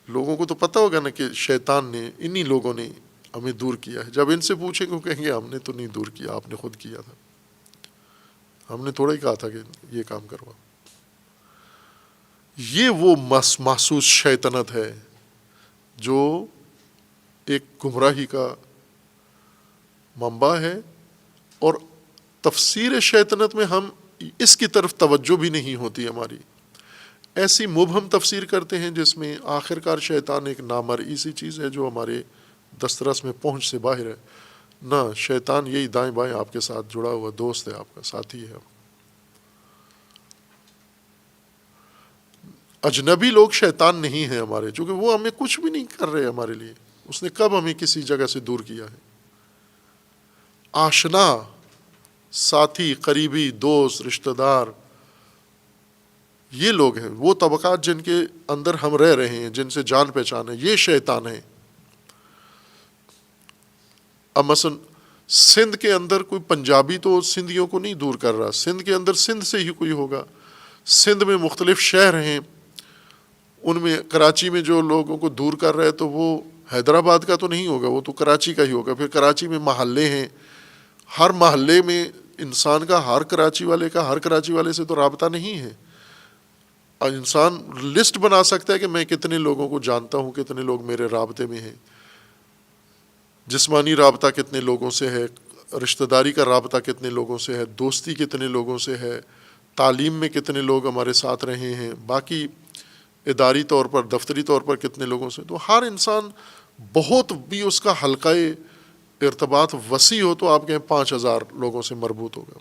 [SPEAKER 1] لوگوں کو تو پتہ ہوگا نا کہ شیطان نے، انہی لوگوں نے ہمیں دور کیا ہے۔ جب ان سے پوچھیں گے وہ کہیں گے ہم نے تو نہیں دور کیا، آپ نے خود کیا تھا، ہم نے تھوڑا ہی کہا تھا کہ یہ کام کروا۔ یہ وہ محسوس شیطنت ہے جو ایک گمراہی کا منبع ہے، اور تفسیر شیطنت میں ہم اس کی طرف توجہ بھی نہیں ہوتی ہماری۔ ایسی مبہم تفسیر کرتے ہیں جس میں آخر کار شیطان ایک نامرئی سی چیز ہے جو ہمارے دسترس میں پہنچ سے باہر ہے. نہ، شیطان یہی دائیں بائیں آپ کے ساتھ جڑا ہوا دوست ہے، آپ کا ساتھی ہے. اجنبی لوگ شیطان نہیں ہیں ہمارے، چونکہ وہ ہمیں کچھ بھی نہیں کر رہے ہمارے لیے. اس نے کب ہمیں کسی جگہ سے دور کیا ہے؟ آشنا، ساتھی، قریبی، دوست، رشتہ دار، یہ لوگ ہیں، وہ طبقات جن کے اندر ہم رہ رہے ہیں، جن سے جان پہچان ہے، یہ شیطان ہیں. اب مثلا سندھ کے اندر کوئی پنجابی تو سندھیوں کو نہیں دور کر رہا، سندھ کے اندر سندھ سے ہی کوئی ہوگا. سندھ میں مختلف شہر ہیں، ان میں کراچی میں جو لوگوں کو دور کر رہا ہے تو وہ حیدرآباد کا تو نہیں ہوگا، وہ تو کراچی کا ہی ہوگا. پھر کراچی میں محلے ہیں، ہر محلے میں انسان کا ہر کراچی والے سے تو رابطہ نہیں ہے. انسان لسٹ بنا سکتا ہے کہ میں کتنے لوگوں کو جانتا ہوں، کتنے لوگ میرے رابطے میں ہیں، جسمانی رابطہ کتنے لوگوں سے ہے، رشتہ داری کا رابطہ کتنے لوگوں سے ہے، دوستی کتنے لوگوں سے ہے، تعلیم میں کتنے لوگ ہمارے ساتھ رہے ہیں، باقی اداری طور پر، دفتری طور پر کتنے لوگوں سے. تو ہر انسان بہت بھی اس کا حلقہ ارتباط وسیع ہو تو آپ کہیں 5,000 لوگوں سے مربوط ہوگا.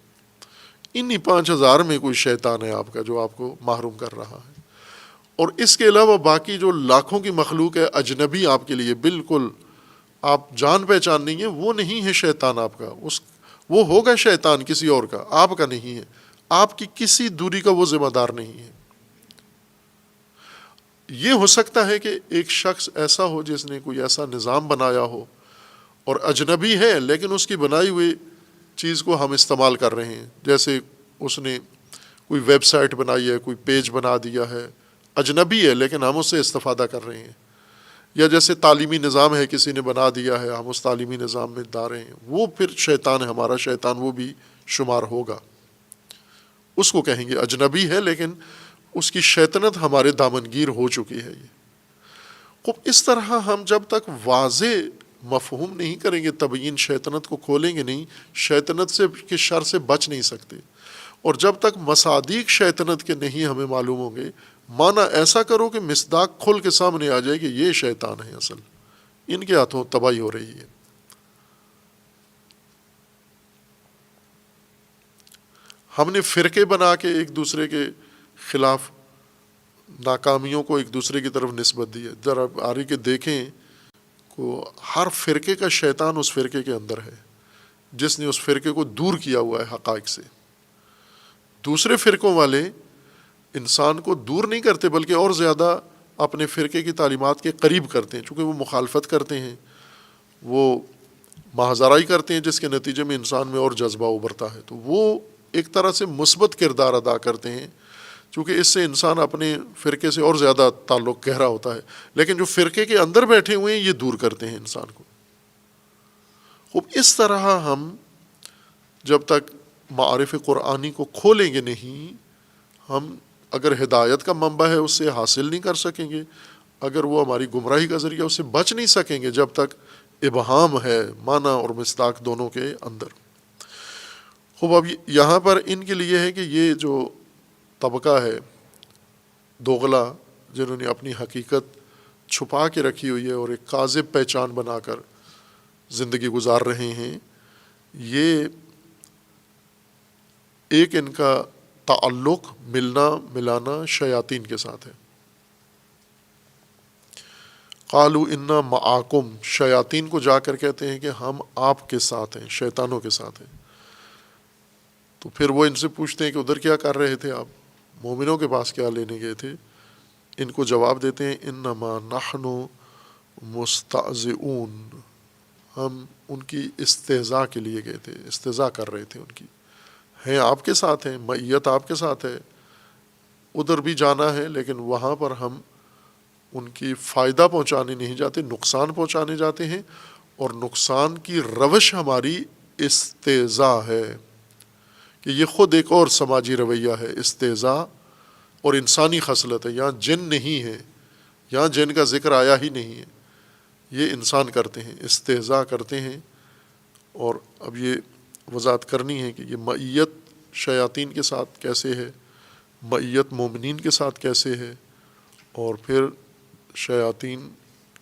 [SPEAKER 1] انہی 5,000 میں کوئی شیطان ہے آپ کا جو آپ کو محروم کر رہا ہے. اور اس کے علاوہ باقی جو لاکھوں کی مخلوق ہے اجنبی آپ کے لیے، بالکل آپ جان پہچان نہیں ہے، وہ نہیں ہے شیطان آپ کا. وہ ہوگا شیطان کسی اور کا، آپ کا نہیں ہے. آپ کی کسی دوری کا وہ ذمہ دار نہیں ہے. یہ ہو سکتا ہے کہ ایک شخص ایسا ہو جس نے کوئی ایسا نظام بنایا ہو اور اجنبی ہے، لیکن اس کی بنائی ہوئی چیز کو ہم استعمال کر رہے ہیں. جیسے اس نے کوئی ویب سائٹ بنائی ہے، کوئی پیج بنا دیا ہے، اجنبی ہے لیکن ہم اس سے استفادہ کر رہے ہیں. یا جیسے تعلیمی نظام ہے، کسی نے بنا دیا ہے، ہم اس تعلیمی نظام میں ڈال رہے ہیں، وہ پھر شیطان ہے، ہمارا شیطان وہ بھی شمار ہوگا. اس کو کہیں گے اجنبی ہے لیکن اس کی شیطنت ہمارے دامنگیر ہو چکی ہے. یہ خوب اس طرح ہم جب تک واضح مفہوم نہیں کریں گے، تبیین شیطنت کو کھولیں گے نہیں، شیطنت سے کے شر سے بچ نہیں سکتے. اور جب تک مصادیق شیطنت کے نہیں ہمیں معلوم ہوں گے، معنی ایسا کرو کہ مصداق کھل کے سامنے آ جائے کہ یہ شیطان ہے، اصل ان کے ہاتھوں تباہی ہو رہی ہے. ہم نے فرقے بنا کے ایک دوسرے کے خلاف ناکامیوں کو ایک دوسرے کی طرف نسبت دی ہے. ذرا آری کے دیکھیں کو ہر فرقے کا شیطان اس فرقے کے اندر ہے، جس نے اس فرقے کو دور کیا ہوا ہے حقائق سے. دوسرے فرقوں والے انسان کو دور نہیں کرتے بلکہ اور زیادہ اپنے فرقے کی تعلیمات کے قریب کرتے ہیں، چونکہ وہ مخالفت کرتے ہیں، وہ ماحضرائی کرتے ہیں، جس کے نتیجے میں انسان میں اور جذبہ ابھرتا ہے. تو وہ ایک طرح سے مثبت کردار ادا کرتے ہیں، چونکہ اس سے انسان اپنے فرقے سے اور زیادہ تعلق گہرا ہوتا ہے. لیکن جو فرقے کے اندر بیٹھے ہوئے ہیں یہ دور کرتے ہیں انسان کو. خوب اس طرح ہم جب تک معارف قرآنی کو کھولیں گے نہیں، ہم اگر ہدایت کا منبع ہے اس سے حاصل نہیں کر سکیں گے، اگر وہ ہماری گمراہی کا ذریعہ اس سے بچ نہیں سکیں گے جب تک ابہام ہے معنی اور مصداق دونوں کے اندر. خوب اب یہاں پر ان کے لیے ہے کہ یہ جو طبقہ ہے دوغلا، جنہوں نے اپنی حقیقت چھپا کے رکھی ہوئی ہے اور ایک کاذب پہچان بنا کر زندگی گزار رہے ہیں، یہ ایک ان کا تعلق ملنا ملانا شیاطین کے ساتھ ہے. قالوا انا معاکم، شیاطین کو جا کر کہتے ہیں کہ ہم آپ کے ساتھ ہیں، شیطانوں کے ساتھ ہیں. تو پھر وہ ان سے پوچھتے ہیں کہ ادھر کیا کر رہے تھے آپ، مومنوں کے پاس کیا لینے گئے تھے؟ ان کو جواب دیتے ہیں انما نحن مستہزئون، ہم ان کی استہزاء کے لیے گئے تھے، استہزاء کر رہے تھے ان کی. ہیں آپ کے ساتھ ہیں، معیت آپ کے ساتھ ہے، ادھر بھی جانا ہے لیکن وہاں پر ہم ان کی فائدہ پہنچانے نہیں جاتے، نقصان پہنچانے جاتے ہیں. اور نقصان کی روش ہماری استہزاء ہے، کہ یہ خود ایک اور سماجی رویہ ہے، استہزاء اور انسانی خصلت ہے. یہاں جن نہیں ہے، یہاں جن کا ذکر آیا ہی نہیں ہے، یہ انسان کرتے ہیں، استہزاء کرتے ہیں. اور اب یہ وضاحت کرنی ہے کہ یہ معیت شیاطین کے ساتھ کیسے ہے، معیت مومنین کے ساتھ کیسے ہے، اور پھر شیاطین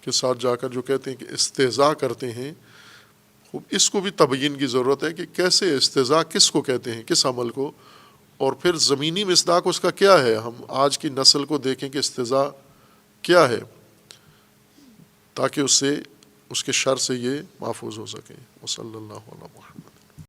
[SPEAKER 1] کے ساتھ جا کر جو کہتے ہیں کہ استہزاء کرتے ہیں، خوب اس کو بھی تبیین کی ضرورت ہے کہ کیسے استہزاء کس کو کہتے ہیں، کس عمل کو، اور پھر زمینی مصداق اس کا کیا ہے. ہم آج کی نسل کو دیکھیں کہ استہزاء کیا ہے، تاکہ اس کے شر سے یہ محفوظ ہو سکیں. وصلی اللہ علیہ وسلم.